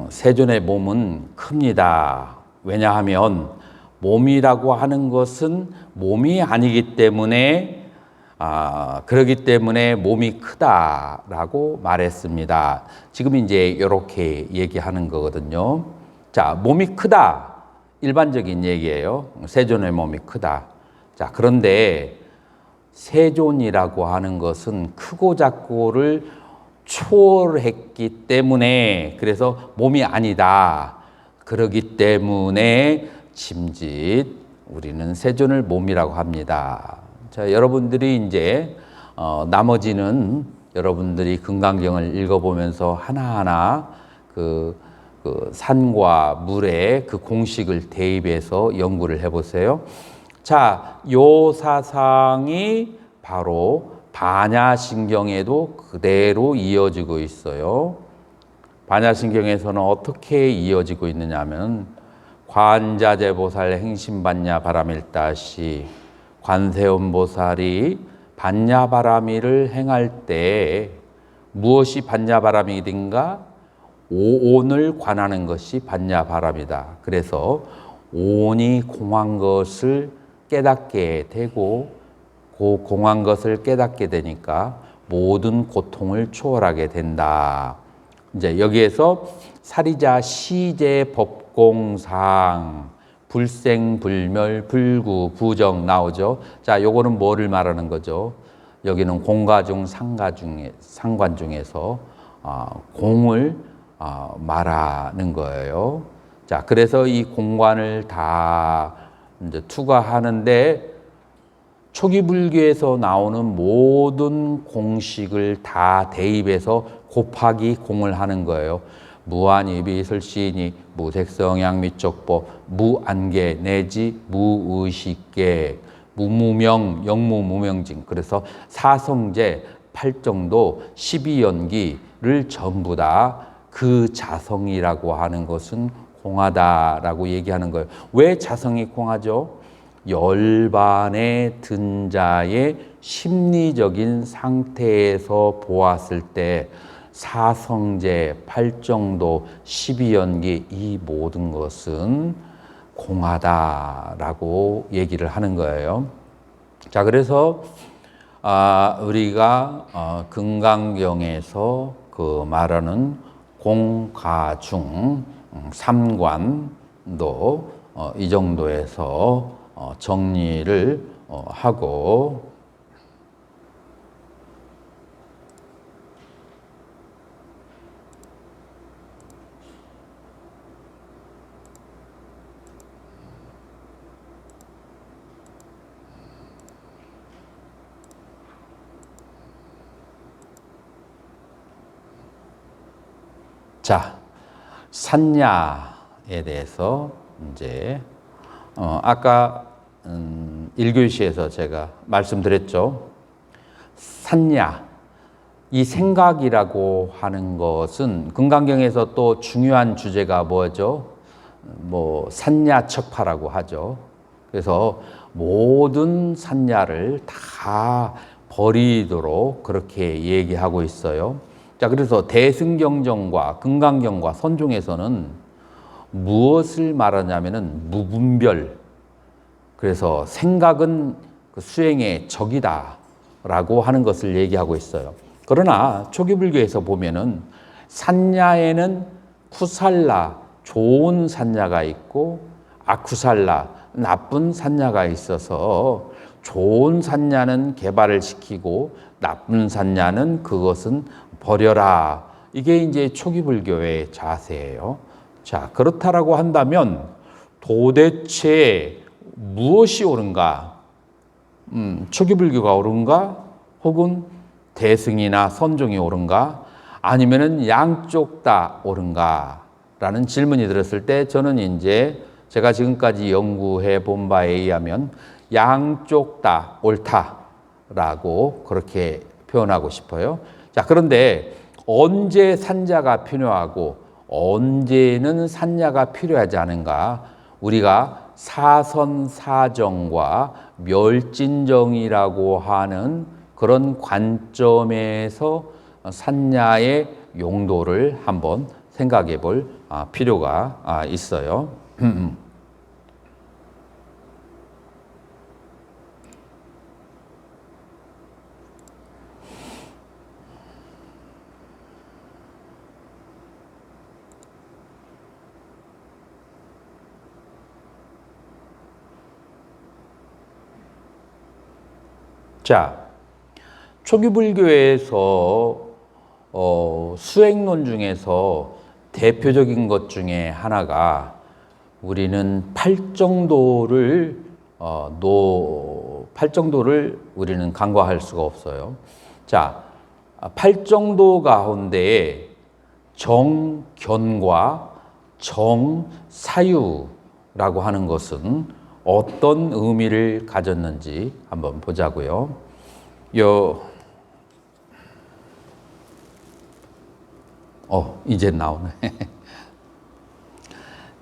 세존의 몸은 큽니다. 왜냐하면 몸이라고 하는 것은 몸이 아니기 때문에 그러기 때문에 몸이 크다라고 말했습니다. 지금 이제 이렇게 얘기하는 거거든요. 자, 몸이 크다. 일반적인 얘기예요. 세존의 몸이 크다. 자, 그런데 세존이라고 하는 것은 크고 작고를 초월했기 때문에 그래서 몸이 아니다. 그러기 때문에 짐짓 우리는 세존을 몸이라고 합니다. 자, 여러분들이 이제 나머지는 여러분들이 금강경을 읽어보면서 하나하나 그 산과 물의 그 공식을 대입해서 연구를 해보세요. 자, 요 사상이 바로 반야신경에도 그대로 이어지고 있어요. 반야신경에서는 어떻게 이어지고 있느냐면 관자재보살 행심반야 바라밀다시 관세음보살이 반야바라미를 행할 때 무엇이 반야바라미인가? 오온을 관하는 것이 반야바람이다. 그래서 오온이 공한 것을 깨닫게 되고 그 공한 것을 깨닫게 되니까 모든 고통을 초월하게 된다. 이제 여기에서 사리자 시제 법공상 불생불멸 불구 부정 나오죠. 자, 요거는 뭐를 말하는 거죠? 여기는 공과중 상관 중에서 공을 말하는 거예요. 자, 그래서 이 공관을 다 이제 투과하는데 초기 불교에서 나오는 모든 공식을 다 대입해서 곱하기 공을 하는 거예요. 무한이비 설시니 무색성양 미적법 무안계 내지 무의식계 무무명 영무무명징. 그래서 사성제 8정도 12연기를 전부 다 그 자성이라고 하는 것은 공하다라고 얘기하는 거예요. 왜 자성이 공하죠? 열반에 든 자의 심리적인 상태에서 보았을 때 사성제, 8정도, 12연기 이 모든 것은 공하다라고 얘기를 하는 거예요. 자, 그래서 우리가 금강경에서 그 말하는 공가중 삼관도 이 정도에서 정리를 하고 자, 산야에 대해서 이제 아까 1교시에서 제가 말씀드렸죠. 산야, 이 생각이라고 하는 것은 금강경에서 또 중요한 주제가 뭐죠? 뭐 산야척파라고 하죠. 그래서 모든 산야를 다 버리도록 그렇게 얘기하고 있어요. 자, 그래서 대승경전과 금강경과 선종에서는 무엇을 말하냐면은 무분별. 그래서 생각은 그 수행의 적이다라고 하는 것을 얘기하고 있어요. 그러나 초기불교에서 보면은 산야에는 쿠살라, 좋은 산야가 있고 아쿠살라, 나쁜 산야가 있어서 좋은 산야는 개발을 시키고 나쁜 산야는 그것은 버려라. 이게 이제 초기불교의 자세예요. 자, 그렇다라고 한다면 도대체 무엇이 옳은가? 초기불교가 옳은가? 혹은 대승이나 선종이 옳은가? 아니면은 양쪽 다 옳은가? 라는 질문이 들었을 때 저는 이제 제가 지금까지 연구해 본 바에 의하면 양쪽 다 옳다라고 그렇게 표현하고 싶어요. 자, 그런데 언제 산자가 필요하고 언제는 산야가 필요하지 않은가? 우리가 사선사정과 멸진정이라고 하는 그런 관점에서 산야의 용도를 한번 생각해 볼 필요가 있어요. 자, 초기불교에서 수행론 중에서 대표적인 것 중에 하나가 우리는 팔정도를 우리는 간과할 수가 없어요. 자, 팔정도 가운데에 정견과 정사유라고 하는 것은 어떤 의미를 가졌는지 한번 보자고요. 이제 나오네.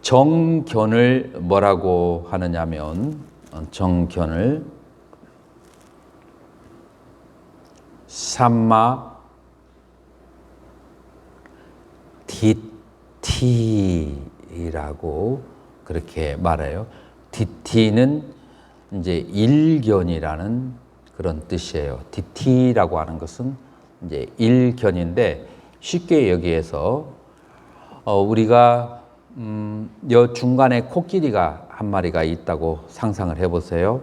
정견을 뭐라고 하느냐면 정견을 삼마 디티라고 그렇게 말해요. 디티는 이제 일견이라는 그런 뜻이에요. 디티라고 하는 것은 이제 일견인데 쉽게 여기에서 우리가 여 중간에 코끼리가 한 마리가 있다고 상상을 해보세요.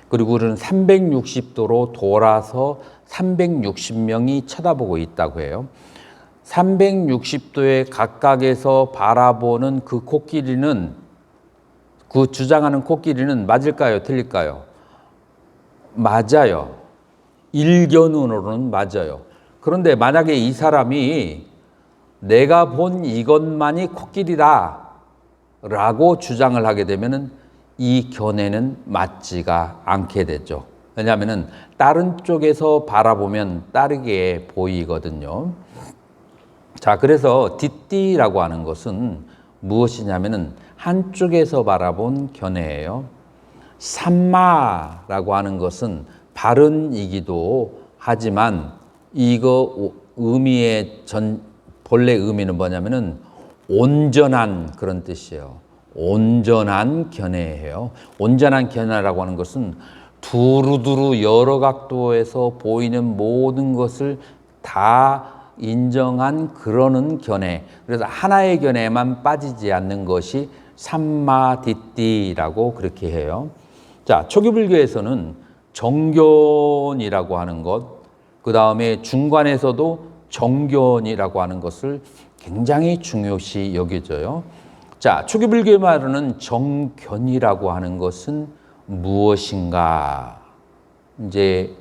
그리고 우리는 360도로 돌아서 360명이 쳐다보고 있다고 해요. 360도에 각각에서 바라보는 그 코끼리는, 그 주장하는 코끼리는 맞을까요? 틀릴까요? 맞아요. 일견으로는 맞아요. 그런데 만약에 이 사람이 내가 본 이것만이 코끼리다 라고 주장을 하게 되면 이 견해는 맞지가 않게 되죠. 왜냐하면 다른 쪽에서 바라보면 다르게 보이거든요. 자, 그래서 뒷띠라고 하는 것은 무엇이냐면은 한쪽에서 바라본 견해예요. 삼마라고 하는 것은 바른이기도 하지만 이거 의미의 본래 의미는 뭐냐면은 온전한 그런 뜻이에요. 온전한 견해예요. 온전한 견해라고 하는 것은 두루두루 여러 각도에서 보이는 모든 것을 다 인정한 그러는 견해. 그래서 하나의 견해만 빠지지 않는 것이 삼마디띠라고 그렇게 해요. 자, 초기 불교에서는 정견이라고 하는 것, 그 다음에 중간에서도 정견이라고 하는 것을 굉장히 중요시 여겨져요. 자, 초기 불교의 말로는 정견이라고 하는 것은 무엇인가? 이제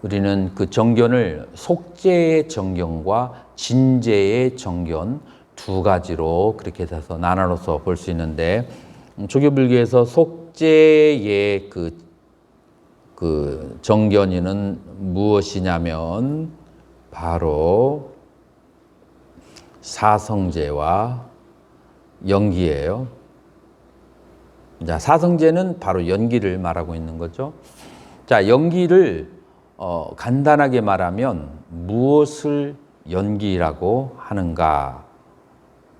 우리는 그 정견을 속죄의 정견과 진죄의 정견 두 가지로 그렇게 해서 나눠서 볼 수 있는데, 초기 불교에서 속죄의 그 정견이는 무엇이냐면 바로 사성제와 연기예요. 자, 사성제는 바로 연기를 말하고 있는 거죠. 자, 연기를 간단하게 말하면 무엇을 연기라고 하는가?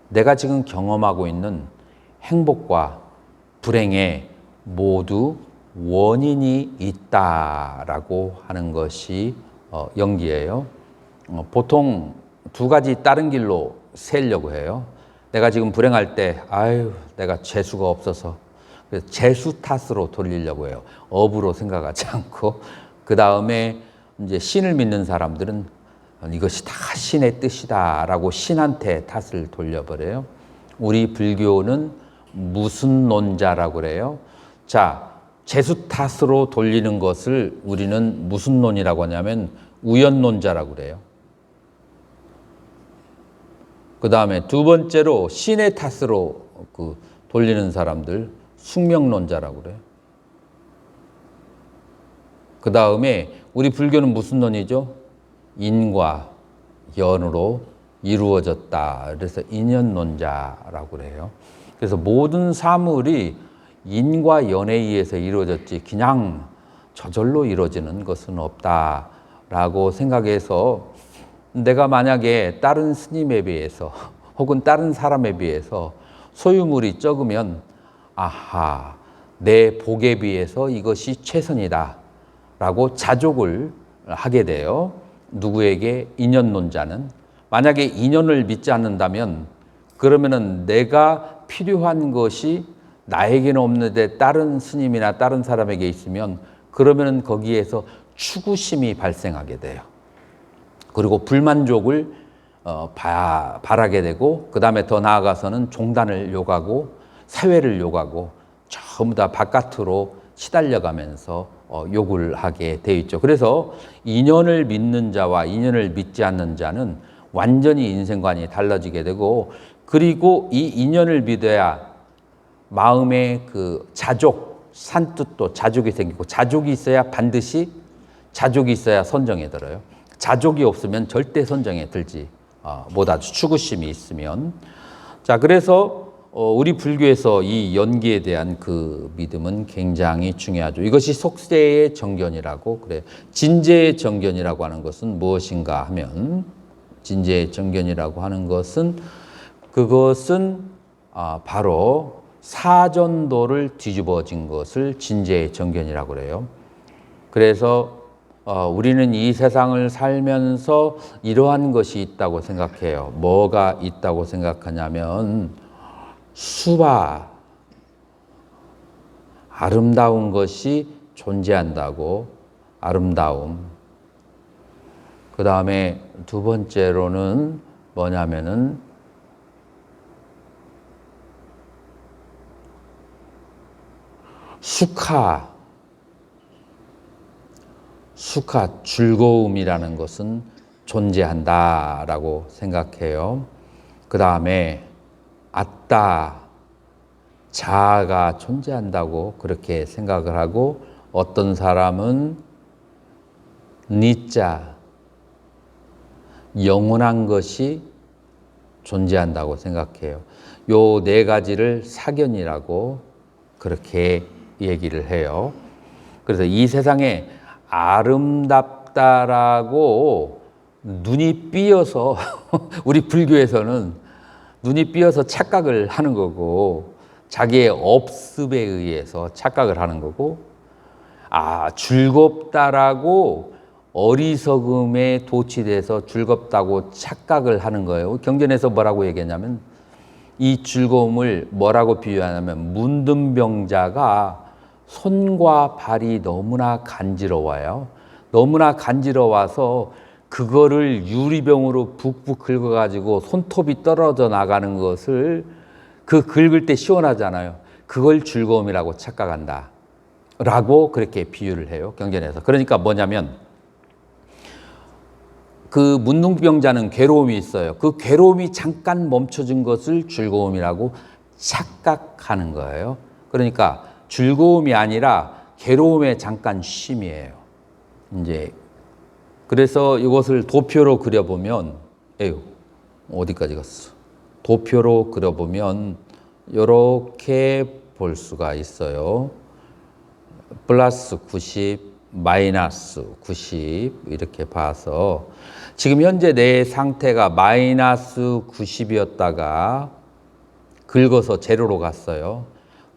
내가 지금 경험하고 있는 행복과 불행에 모두 원인이 있다라고 하는 것이 연기예요. 보통 두 가지 다른 길로 세려고 해요. 내가 지금 불행할 때, 아유, 내가 재수가 없어서 그래서 재수 탓으로 돌리려고 해요. 업으로 생각하지 않고. 그 다음에 이제 신을 믿는 사람들은 이것이 다 신의 뜻이다라고 신한테 탓을 돌려버려요. 우리 불교는 무슨 논자라고 그래요? 자, 재수 탓으로 돌리는 것을 우리는 무슨 논이라고 하냐면 우연론자라고 그래요. 그 다음에 두 번째로 신의 탓으로 돌리는 사람들 숙명론자라고 그래요. 그 다음에 우리 불교는 무슨 논이죠? 인과 연으로 이루어졌다. 그래서 인연론자라고 그래요. 그래서 모든 사물이 인과 연에 의해서 이루어졌지 그냥 저절로 이루어지는 것은 없다라고 생각해서 내가 만약에 다른 스님에 비해서 혹은 다른 사람에 비해서 소유물이 적으면 아하, 내 복에 비해서 이것이 최선이다 라고 자족을 하게 돼요. 누구에게? 인연론자는. 만약에 인연을 믿지 않는다면 그러면은 내가 필요한 것이 나에게는 없는데 다른 스님이나 다른 사람에게 있으면 그러면은 거기에서 추구심이 발생하게 돼요. 그리고 불만족을 바라게 되고 그 다음에 더 나아가서는 종단을 욕하고 사회를 욕하고 전부 다 바깥으로 시달려가면서 욕을 하게 돼 있죠. 그래서 인연을 믿는 자와 인연을 믿지 않는 자는 완전히 인생관이 달라지게 되고, 그리고 이 인연을 믿어야 마음의 그 자족, 산뜻도 자족이 생기고, 자족이 있어야 반드시 자족이 있어야 선정에 들어요. 자족이 없으면 절대 선정에 들지 못하죠. 추구심이 있으면. 자, 그래서 우리 불교에서 이 연기에 대한 그 믿음은 굉장히 중요하죠. 이것이 속세의 정견이라고 그래. 진재의 정견이라고 하는 것은 무엇인가 하면 진재의 정견이라고 하는 것은 그것은 바로 사전도를 뒤집어진 것을 진재의 정견이라고 그래요. 그래서 우리는 이 세상을 살면서 이러한 것이 있다고 생각해요. 뭐가 있다고 생각하냐면 수바, 아름다운 것이 존재한다고, 아름다움. 그 다음에 두 번째로는 뭐냐면은 수카, 즐거움이라는 것은 존재한다라고 생각해요. 그 다음에 아따, 자아가 존재한다고 그렇게 생각을 하고 어떤 사람은 니자, 영원한 것이 존재한다고 생각해요. 요 네 가지를 사견이라고 그렇게 얘기를 해요. 그래서 이 세상에 아름답다라고 눈이 삐어서 우리 불교에서는 눈이 삐어서 착각을 하는 거고 자기의 업습에 의해서 착각을 하는 거고 즐겁다라고 어리석음에 도취돼서 즐겁다고 착각을 하는 거예요. 경전에서 뭐라고 얘기했냐면 이 즐거움을 뭐라고 비유하냐면 문둥병자가 손과 발이 너무나 간지러워요. 너무나 간지러워서 그거를 유리병으로 북북 긁어가지고 손톱이 떨어져 나가는 것을 그 긁을 때 시원하잖아요. 그걸 즐거움이라고 착각한다. 라고 그렇게 비유를 해요. 경전에서. 그러니까 뭐냐면 그 문둥병자는 괴로움이 있어요. 그 괴로움이 잠깐 멈춰진 것을 즐거움이라고 착각하는 거예요. 그러니까 즐거움이 아니라 괴로움의 잠깐 쉼이에요. 이제 그래서 이것을 도표로 그려보면, 어디까지 갔어? 도표로 그려보면 이렇게 볼 수가 있어요. 플러스 90, 마이너스 90 이렇게 봐서 지금 현재 내 상태가 마이너스 90이었다가 긁어서 제로로 갔어요.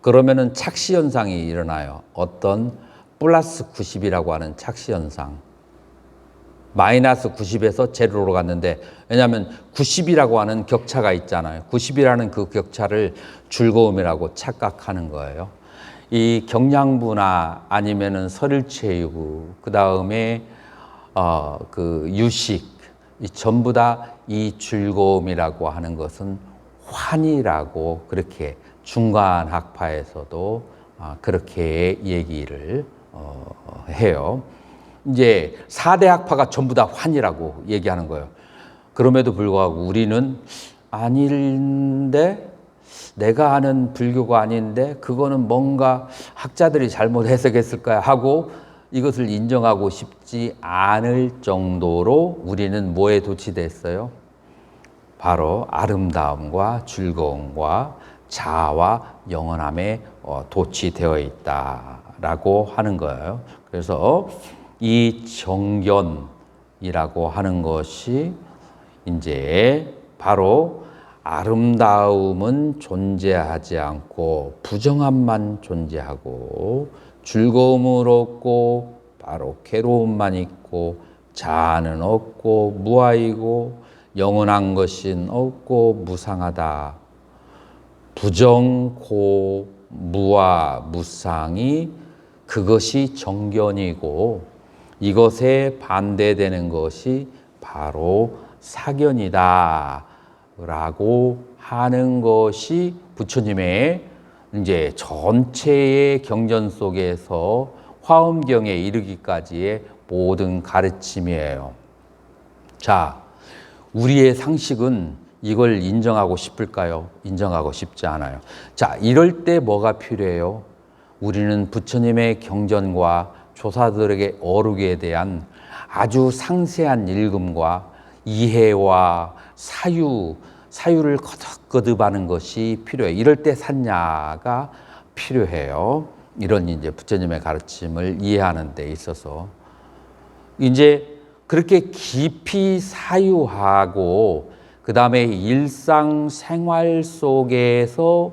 그러면은 착시 현상이 일어나요. 어떤 플러스 90이라고 하는 착시 현상. 마이너스 90에서 제로로 갔는데 왜냐하면 90이라고 하는 격차가 있잖아요. 90이라는 그 격차를 즐거움이라고 착각하는 거예요. 이 경량부나 아니면은 설일체유, 그 다음에 그 유식, 이 전부 다 이 즐거움이라고 하는 것은 환이라고 그렇게 중간학파에서도 그렇게 얘기를 해요. 이제 4대 학파가 전부 다 환이라고 얘기하는 거예요. 그럼에도 불구하고 우리는 아닌데, 내가 아는 불교가 아닌데 그거는 뭔가 학자들이 잘못 해석했을까 하고 이것을 인정하고 싶지 않을 정도로 우리는 뭐에 도취됐어요? 바로 아름다움과 즐거움과 자아와 영원함에 도취되어 있다라고 하는 거예요. 그래서 이 정견이라고 하는 것이 이제 바로 아름다움은 존재하지 않고 부정함만 존재하고 즐거움을 얻고 바로 괴로움만 있고 자아는 없고 무아이고 영원한 것은 없고 무상하다. 부정, 고, 무아, 무상이 그것이 정견이고 이것에 반대되는 것이 바로 사견이다 라고 하는 것이 부처님의 이제 전체의 경전 속에서 화엄경에 이르기까지의 모든 가르침이에요. 자, 우리의 상식은 이걸 인정하고 싶을까요? 인정하고 싶지 않아요. 자, 이럴 때 뭐가 필요해요? 우리는 부처님의 경전과 조사들에게 어록에 대한 아주 상세한 읽음과 이해와 사유, 사유를 거듭거듭하는 것이 필요해요. 이럴 때 산야가 필요해요. 이런 이제 부처님의 가르침을 이해하는 데 있어서 이제 그렇게 깊이 사유하고 그 다음에 일상생활 속에서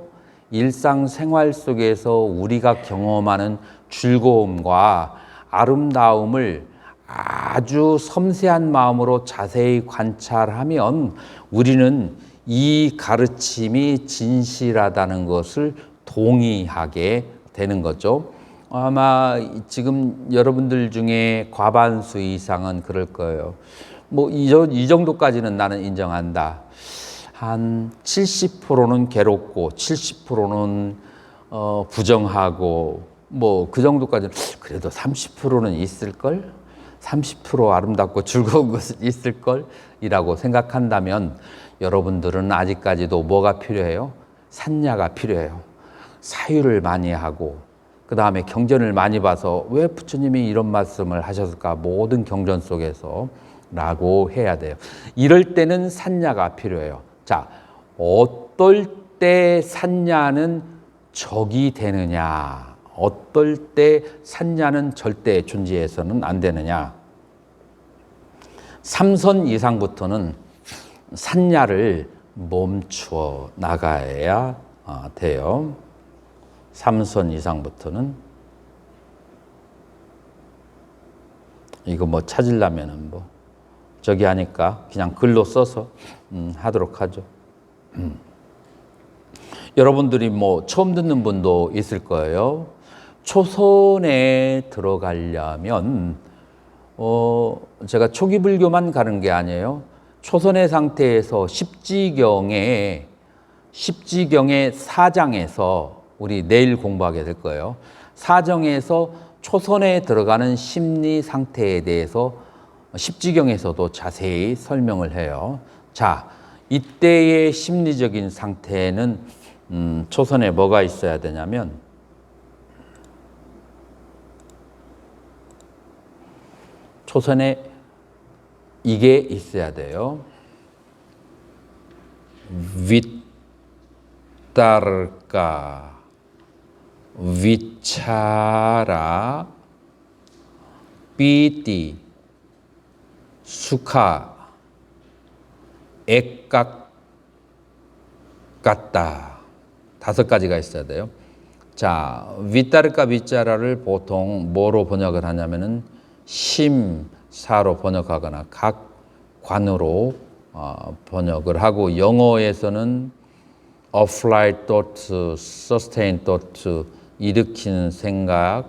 우리가 경험하는 즐거움과 아름다움을 아주 섬세한 마음으로 자세히 관찰하면 우리는 이 가르침이 진실하다는 것을 동의하게 되는 거죠. 아마 지금 여러분들 중에 과반수 이상은 그럴 거예요. 뭐 이 정도까지는 나는 인정한다. 한 70%는 괴롭고 70%는 부정하고 뭐 그 정도까지는 그래도 30%는 있을걸? 30% 아름답고 즐거운 것은 있을걸? 이라고 생각한다면 여러분들은 아직까지도 뭐가 필요해요? 산야가 필요해요. 사유를 많이 하고 그 다음에 경전을 많이 봐서 왜 부처님이 이런 말씀을 하셨을까? 모든 경전 속에서 라고 해야 돼요. 이럴 때는 산야가 필요해요. 자, 어떨 때 산야는 적이 되느냐? 어떨 때 산야는 절대 존재해서는 안 되느냐? 3선 이상부터는 산야를 멈추어 나가야 돼요. 3선 이상부터는 이거 뭐 찾으려면은 뭐 저기 하니까 그냥 글로 써서 하도록 하죠. 여러분들이 뭐 처음 듣는 분도 있을 거예요. 초선에 들어가려면 제가 초기 불교만 가는 게 아니에요. 초선의 상태에서 십지경의 4장에서 우리 내일 공부하게 될 거예요. 4장에서 초선에 들어가는 심리 상태에 대해서 십지경에서도 자세히 설명을 해요. 자, 이때의 심리적인 상태는 초선에 뭐가 있어야 되냐면 초선에 이게 있어야 돼요. 윗다르까 위차라 삐띠 수카 액각 같다. 5가지가 있어야 돼요. 자, 윗다르까 윗자라를 보통 뭐로 번역을 하냐면은 심사로 번역하거나 각관으로 번역을 하고 영어에서는 applied thought, sustained thought, 일으키는 생각,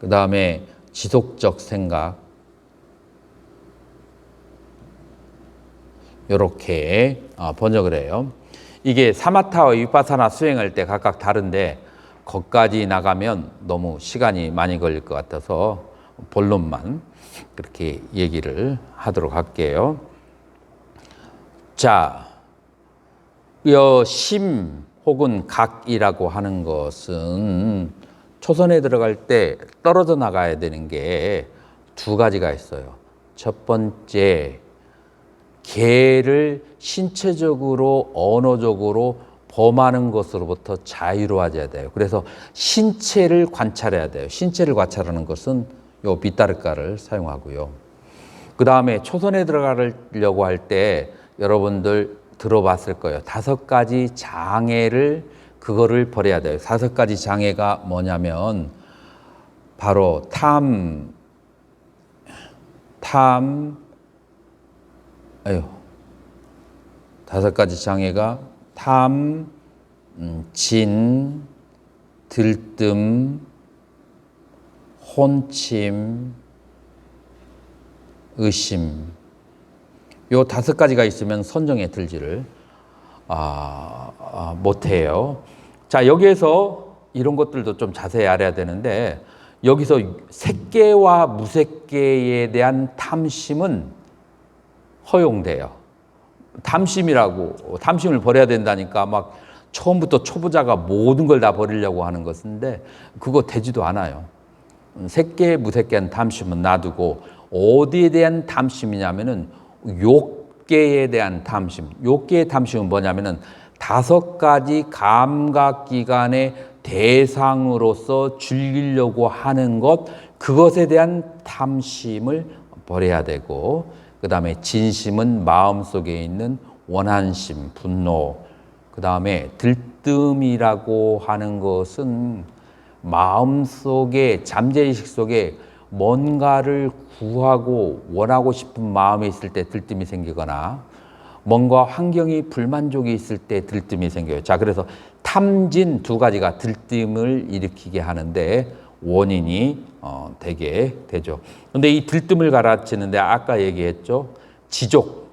그 다음에 지속적 생각, 이렇게 번역을 해요. 이게 사마타와 위파사나 수행할 때 각각 다른데 거기까지 나가면 너무 시간이 많이 걸릴 것 같아서 본론만 그렇게 얘기를 하도록 할게요. 자, 심 혹은 각이라고 하는 것은 초선에 들어갈 때 떨어져 나가야 되는 게 2가지가 있어요. 첫 번째, 개를 신체적으로 언어적으로 범하는 것으로부터 자유로워져야 돼요. 그래서 신체를 관찰해야 돼요. 신체를 관찰하는 것은 요 빗다르가를 사용하고요. 그 다음에 초선에 들어가려고 할 때 여러분들 들어봤을 거예요. 5가지 장애를 그거를 버려야 돼요. 5가지 장애가 뭐냐면 바로 탐, 5가지 장애가 탐, 진, 들뜸, 혼침, 의심. 요 5가지가 있으면 선정에 들지를 못해요. 자, 여기에서 이런 것들도 좀 자세히 알아야 되는데 여기서 색계와 무색계에 대한 탐심은 허용돼요. 탐심을 버려야 된다니까 막 처음부터 초보자가 모든 걸 다 버리려고 하는 것인데 그거 되지도 않아요. 색계, 무색계한 탐심은 놔두고 어디에 대한 탐심이냐면은 욕, 육계에 대한 탐심. 육계의 탐심은 뭐냐면은 5가지 감각기관의 대상으로서 즐기려고 하는 것, 그것에 대한 탐심을 버려야 되고, 그 다음에 진심은 마음속에 있는 원한심, 분노, 그 다음에 들뜸이라고 하는 것은 마음속에, 잠재의식 속에 뭔가를 구하고 원하고 싶은 마음이 있을 때 들뜸이 생기거나 뭔가 환경이 불만족이 있을 때 들뜸이 생겨요. 자, 그래서 탐진 2가지가 들뜸을 일으키게 하는데 원인이 되게 되죠. 근데 이 들뜸을 가라앉히는데 아까 얘기했죠. 지족.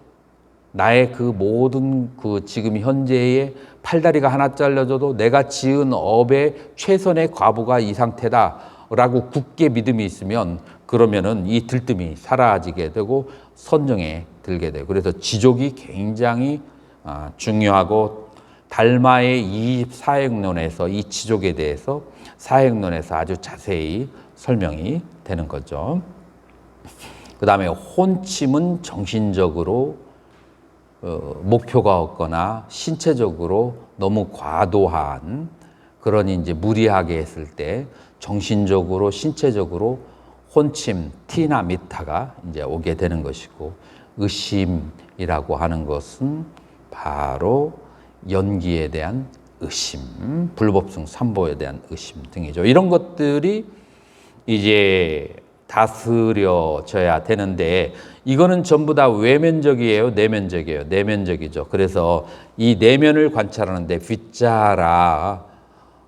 나의 그 모든 지금 현재의 팔다리가 하나 잘려져도 내가 지은 업의 최선의 과부가 이 상태다라고 굳게 믿음이 있으면 그러면은 이 들뜸이 사라지게 되고 선정에 들게 돼요. 그래서 지족이 굉장히 중요하고 달마의 24행론에서 이 지족에 대해서 사행론에서 아주 자세히 설명이 되는 거죠. 그 다음에 혼침은 정신적으로 목표가 없거나 신체적으로 너무 과도한 그런 이제 무리하게 했을 때 정신적으로 신체적으로 혼침, 티나 미타가 이제 오게 되는 것이고, 의심이라고 하는 것은 바로 연기에 대한 의심, 불법성 삼보에 대한 의심 등이죠. 이런 것들이 이제 다스려져야 되는데 이거는 전부 다 외면적이에요, 내면적이에요? 내면적이죠. 그래서 이 내면을 관찰하는데 빗자라,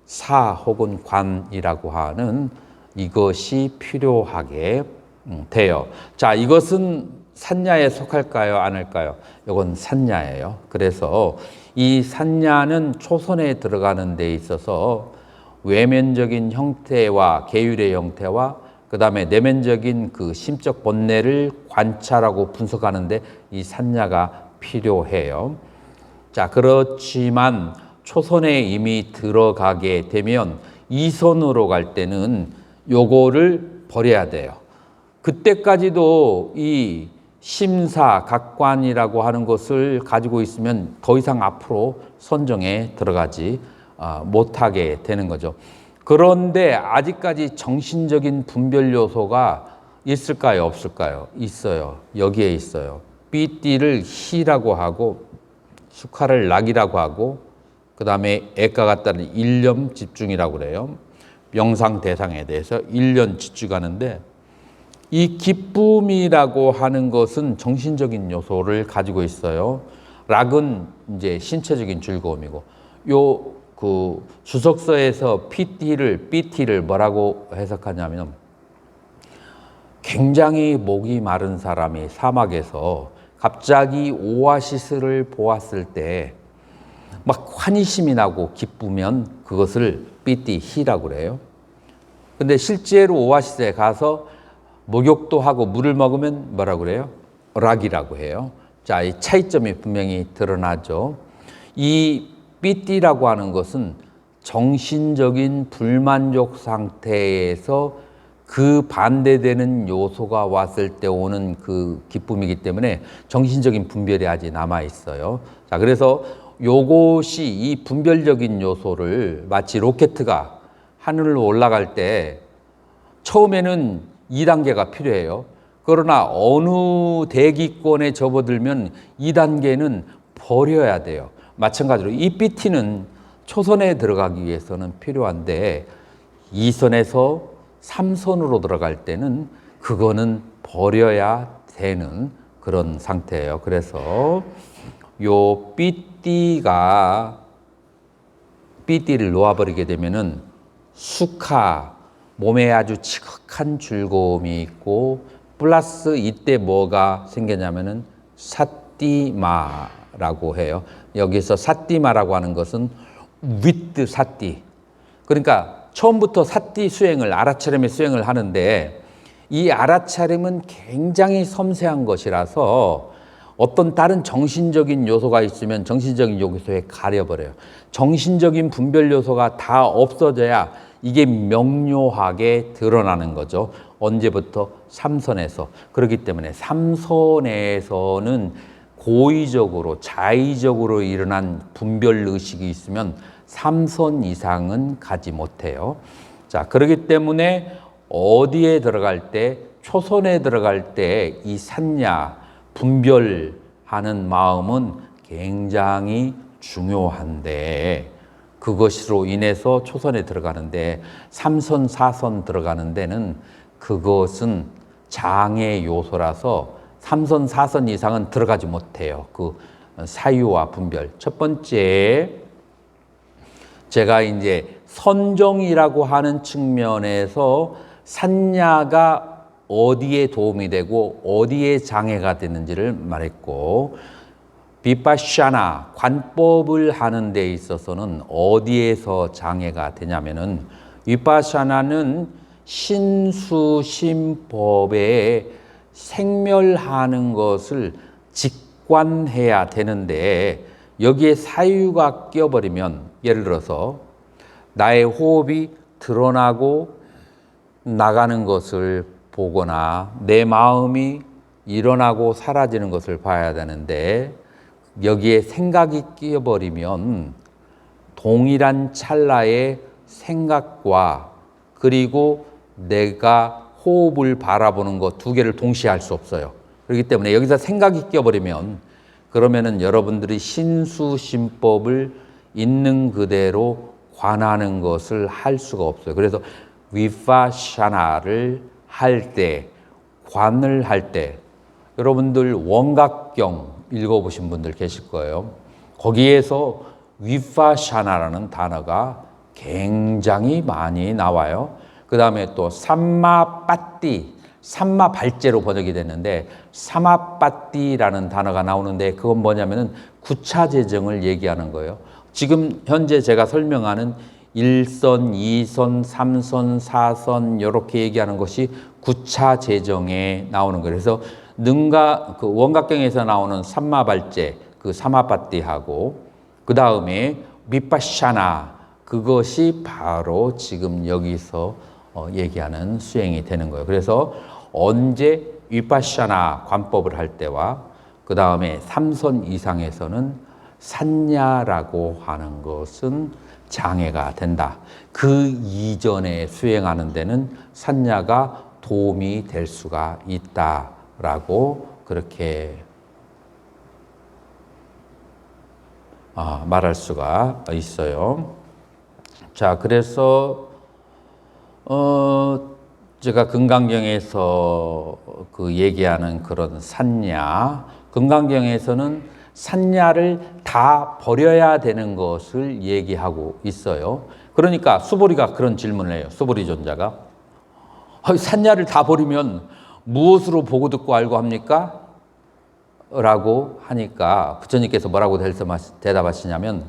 사 혹은 관이라고 하는 이것이 필요하게 돼요. 자, 이것은 산야에 속할까요? 안 할까요? 이건 산야예요. 그래서 이 산야는 초선에 들어가는 데 있어서 외면적인 형태와 계율의 형태와 그 다음에 내면적인 그 심적 본내를 관찰하고 분석하는데 이 산야가 필요해요. 자, 그렇지만 초선에 이미 들어가게 되면 이선으로 갈 때는 요거를 버려야 돼요. 그때까지도 이 심사, 각관이라고 하는 것을 가지고 있으면 더 이상 앞으로 선정에 들어가지 못하게 되는 거죠. 그런데 아직까지 정신적인 분별 요소가 있을까요? 없을까요? 있어요. 여기에 있어요. 삐띠를 희라고 하고 수카를 낙이라고 하고 그 다음에 애가 같다는 일념 집중이라고 그래요. 명상 대상에 대해서 일념 집중하는데 이 기쁨이라고 하는 것은 정신적인 요소를 가지고 있어요. 락은 이제 신체적인 즐거움이고 그 주석서에서 BT를 뭐라고 해석하냐면 굉장히 목이 마른 사람이 사막에서 갑자기 오아시스를 보았을 때 막 환희심이 나고 기쁘면 그것을 BT히라고 그래요. 근데 실제로 오아시스에 가서 목욕도 하고 물을 먹으면 뭐라고 그래요? 락이라고 해요. 자, 이 차이점이 분명히 드러나죠. 이 삐띠라고 하는 것은 정신적인 불만족 상태에서 그 반대되는 요소가 왔을 때 오는 그 기쁨이기 때문에 정신적인 분별이 아직 남아 있어요. 자, 그래서 요것이 이 분별적인 요소를 마치 로켓가 하늘로 올라갈 때 처음에는 2단계가 필요해요. 그러나 어느 대기권에 접어들면 2단계는 버려야 돼요. 마찬가지로 이 BT는 초선에 들어가기 위해서는 필요한데 2선에서 3선으로 들어갈 때는 그거는 버려야 되는 그런 상태예요. 그래서 요 삐띠를 놓아버리게 되면은 수카, 몸에 아주 지극한 즐거움이 있고 플러스 이때 뭐가 생기냐면은 사띠마라고 해요. 여기서 사띠마라고 하는 것은 with 사띠. 그러니까 처음부터 사띠 수행을 알아차림의 수행을 하는데 이 알아차림은 굉장히 섬세한 것이라서 어떤 다른 정신적인 요소가 있으면 정신적인 요소에 가려버려요. 정신적인 분별 요소가 다 없어져야 이게 명료하게 드러나는 거죠. 언제부터? 3선에서. 그렇기 때문에 3선에서는 고의적으로 자의적으로 일어난 분별 의식이 있으면 3선 이상은 가지 못해요. 자, 그렇기 때문에 어디에 들어갈 때, 초선에 들어갈 때 이 산야 분별하는 마음은 굉장히 중요한데, 그것으로 인해서 초선에 들어가는데 3선, 4선 들어가는 데는 그것은 장애 요소라서 3선, 4선 이상은 들어가지 못해요. 그 사유와 분별. 첫 번째, 제가 이제 선정이라고 하는 측면에서 산야가 어디에 도움이 되고 어디에 장애가 되는지를 말했고, 비파샤나 관법을 하는 데 있어서는 어디에서 장애가 되냐면은, 위파샤나는 신수심법에 생멸하는 것을 직관해야 되는데, 여기에 사유가 껴버리면, 예를 들어서 나의 호흡이 드러나고 나가는 것을 보거나 내 마음이 일어나고 사라지는 것을 봐야 되는데, 여기에 생각이 끼어버리면 동일한 찰나의 생각과 그리고 내가 호흡을 바라보는 것 두 개를 동시에 할 수 없어요. 그렇기 때문에 여기서 생각이 끼어버리면, 그러면은 여러분들이 신수심법을 있는 그대로 관하는 것을 할 수가 없어요. 그래서 위파샤나를 할 때, 관을 할 때, 여러분들 원각경 읽어보신 분들 계실 거예요. 거기에서 위파샤나라는 단어가 굉장히 많이 나와요. 그 다음에 또 삼마빠띠, 삼마발제로 번역이 됐는데, 사마빠띠라는 단어가 나오는데, 그건 뭐냐면은 구차재정을 얘기하는 거예요. 지금 현재 제가 설명하는 1선, 2선, 3선, 4선 이렇게 얘기하는 것이 구차재정에 나오는 거예요. 그래서 그 원각경에서 나오는 삼마발제, 그 사마빠띠하고 그 다음에 미파샤나, 그것이 바로 지금 여기서 얘기하는 수행이 되는 거예요. 그래서 언제 위파샤나 관법을 할 때와 그 다음에 3선 이상에서는 산야라고 하는 것은 장애가 된다. 그 이전에 수행하는 데는 산야가 도움이 될 수가 있다라고 그렇게 말할 수가 있어요. 자, 그래서 제가 금강경에서 그 얘기하는 그런 산야, 금강경에서는 산야를 다 버려야 되는 것을 얘기하고 있어요. 그러니까 수보리가 그런 질문을 해요. 수보리 존자가 산야를 다 버리면 무엇으로 보고 듣고 알고 합니까? 라고 하니까 부처님께서 뭐라고 대답하시냐면,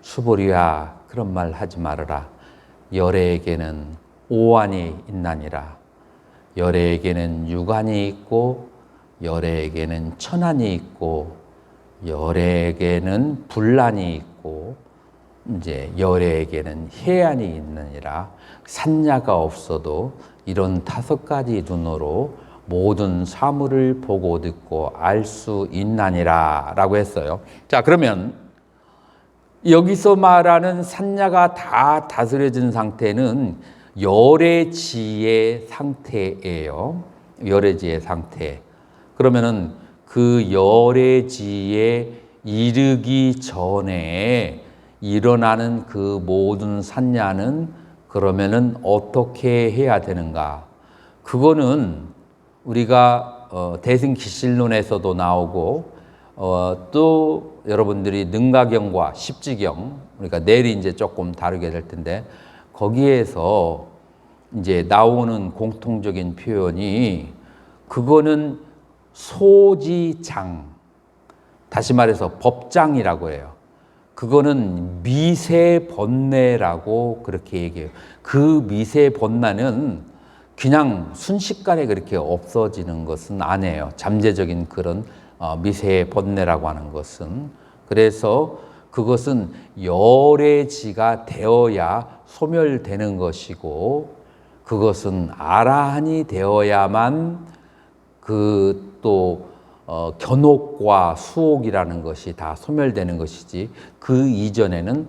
수보리야, 그런 말 하지 말아라. 열애에게는 오한이 있나니라. 열애에게는 육한이 있고, 열애에게는 천한이 있고, 열애에게는 불란이 있고, 이제 열애에게는 해안이 있느니라. 산야가 없어도 이런 5가지 눈으로 모든 사물을 보고 듣고 알 수 있나니라 라고 했어요. 자, 그러면 여기서 말하는 산야가 다 다스려진 상태는 열애지의 상태예요. 열애지의 상태. 그러면은 그 열애지에 이르기 전에 일어나는 그 모든 산야는 그러면은 어떻게 해야 되는가? 그거는 우리가 대승기실론에서도 나오고 또 여러분들이 능가경과 십지경, 그러니까 내일 이제 조금 다루게 될 텐데, 거기에서 이제 나오는 공통적인 표현이, 그거는 소지장, 다시 말해서 법장이라고 해요. 그거는 미세번뇌라고 그렇게 얘기해요. 그 미세번뇌는 그냥 순식간에 그렇게 없어지는 것은 아니에요. 잠재적인 그런 미세번뇌라고 하는 것은. 그래서 그것은 열애지가 되어야 소멸되는 것이고, 그것은 아라한이 되어야만 그 또 견옥과 수옥이라는 것이 다 소멸되는 것이지 그 이전에는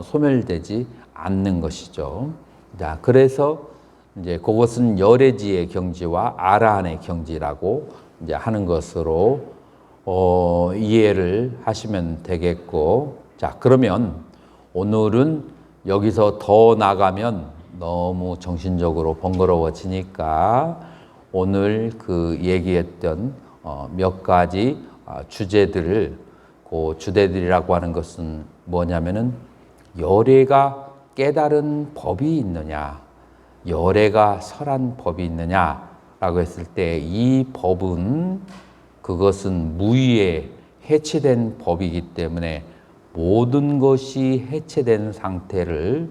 소멸되지 않는 것이죠. 자, 그래서 이제 그것은 열애지의 경지와 아라한의 경지라고 이제 하는 것으로 이해를 하시면 되겠고, 자, 그러면 오늘은 여기서 더 나가면 너무 정신적으로 번거로워지니까 오늘 그 얘기했던 몇 가지 주제들을, 그 주제들이라고 하는 것은 뭐냐면은 열애가 깨달은 법이 있느냐, 열애가 설한 법이 있느냐라고 했을 때 이 법은 그것은 무의에 해체된 법이기 때문에 모든 것이 해체된 상태를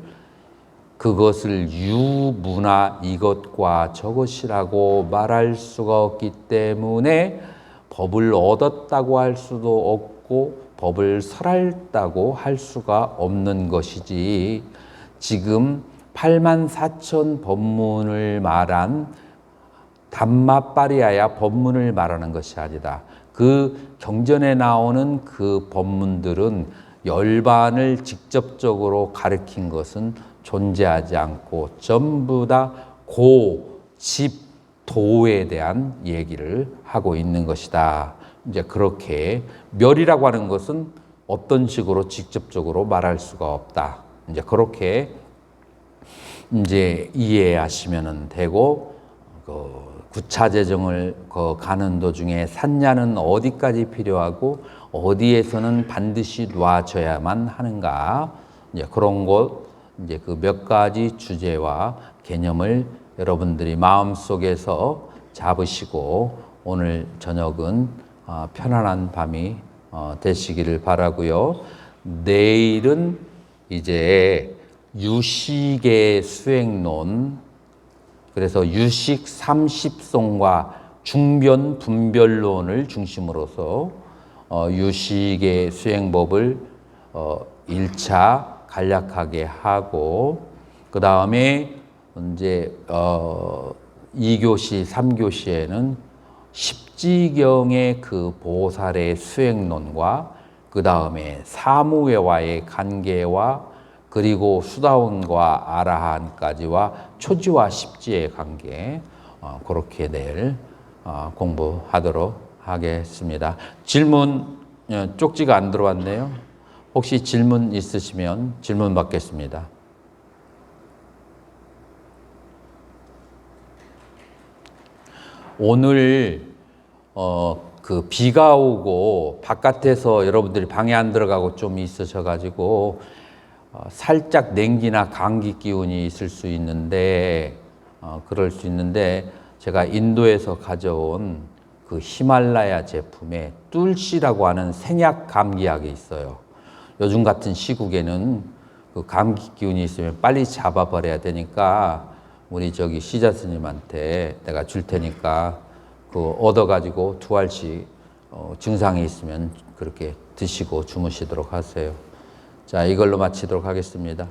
그것을 유무나 이것과 저것이라고 말할 수가 없기 때문에 법을 얻었다고 할 수도 없고 법을 설했다고 할 수가 없는 것이지, 지금 84,000 법문을 말한 담마빠리아야 법문을 말하는 것이 아니다. 그 경전에 나오는 그 법문들은 열반을 직접적으로 가르친 것은 존재하지 않고 전부 다 고집도에 대한 얘기를 하고 있는 것이다. 이제 그렇게 멸이라고 하는 것은 어떤 식으로 직접적으로 말할 수가 없다. 이제 그렇게 이제 이해하시면 되고, 구차 재정을 가는 도중에 산냐는 어디까지 필요하고 어디에서는 반드시 놔줘야만 하는가, 이제 그런 것, 이제 그 몇 가지 주제와 개념을 여러분들이 마음속에서 잡으시고 오늘 저녁은 편안한 밤이 되시기를 바라고요. 내일은 이제 유식의 수행론, 그래서 유식 30송과 중변 분별론을 중심으로서 유식의 수행법을 1차 간략하게 하고, 그 다음에 이제 2교시, 3교시에는 십지경의 그 보살의 수행론과 그 다음에 사무회와의 관계와 그리고 수다원과 아라한까지와 초지와 십지의 관계, 그렇게 내일 공부하도록 하겠습니다. 질문, 쪽지가 안 들어왔네요. 혹시 질문 있으시면 질문 받겠습니다. 오늘 그 비가 오고 바깥에서 여러분들이 방에 안 들어가고 좀 있으셔가지고 살짝 냉기나 감기 기운이 있을 수 있는데, 그럴 수 있는데 제가 인도에서 가져온 그 히말라야 제품에 뚫시라고 하는 생약 감기약이 있어요. 요즘 같은 시국에는 그 감기 기운이 있으면 빨리 잡아버려야 되니까 우리 저기 시자 스님한테 내가 줄 테니까 그 얻어가지고 2알씩 증상이 있으면 그렇게 드시고 주무시도록 하세요. 자, 이걸로 마치도록 하겠습니다.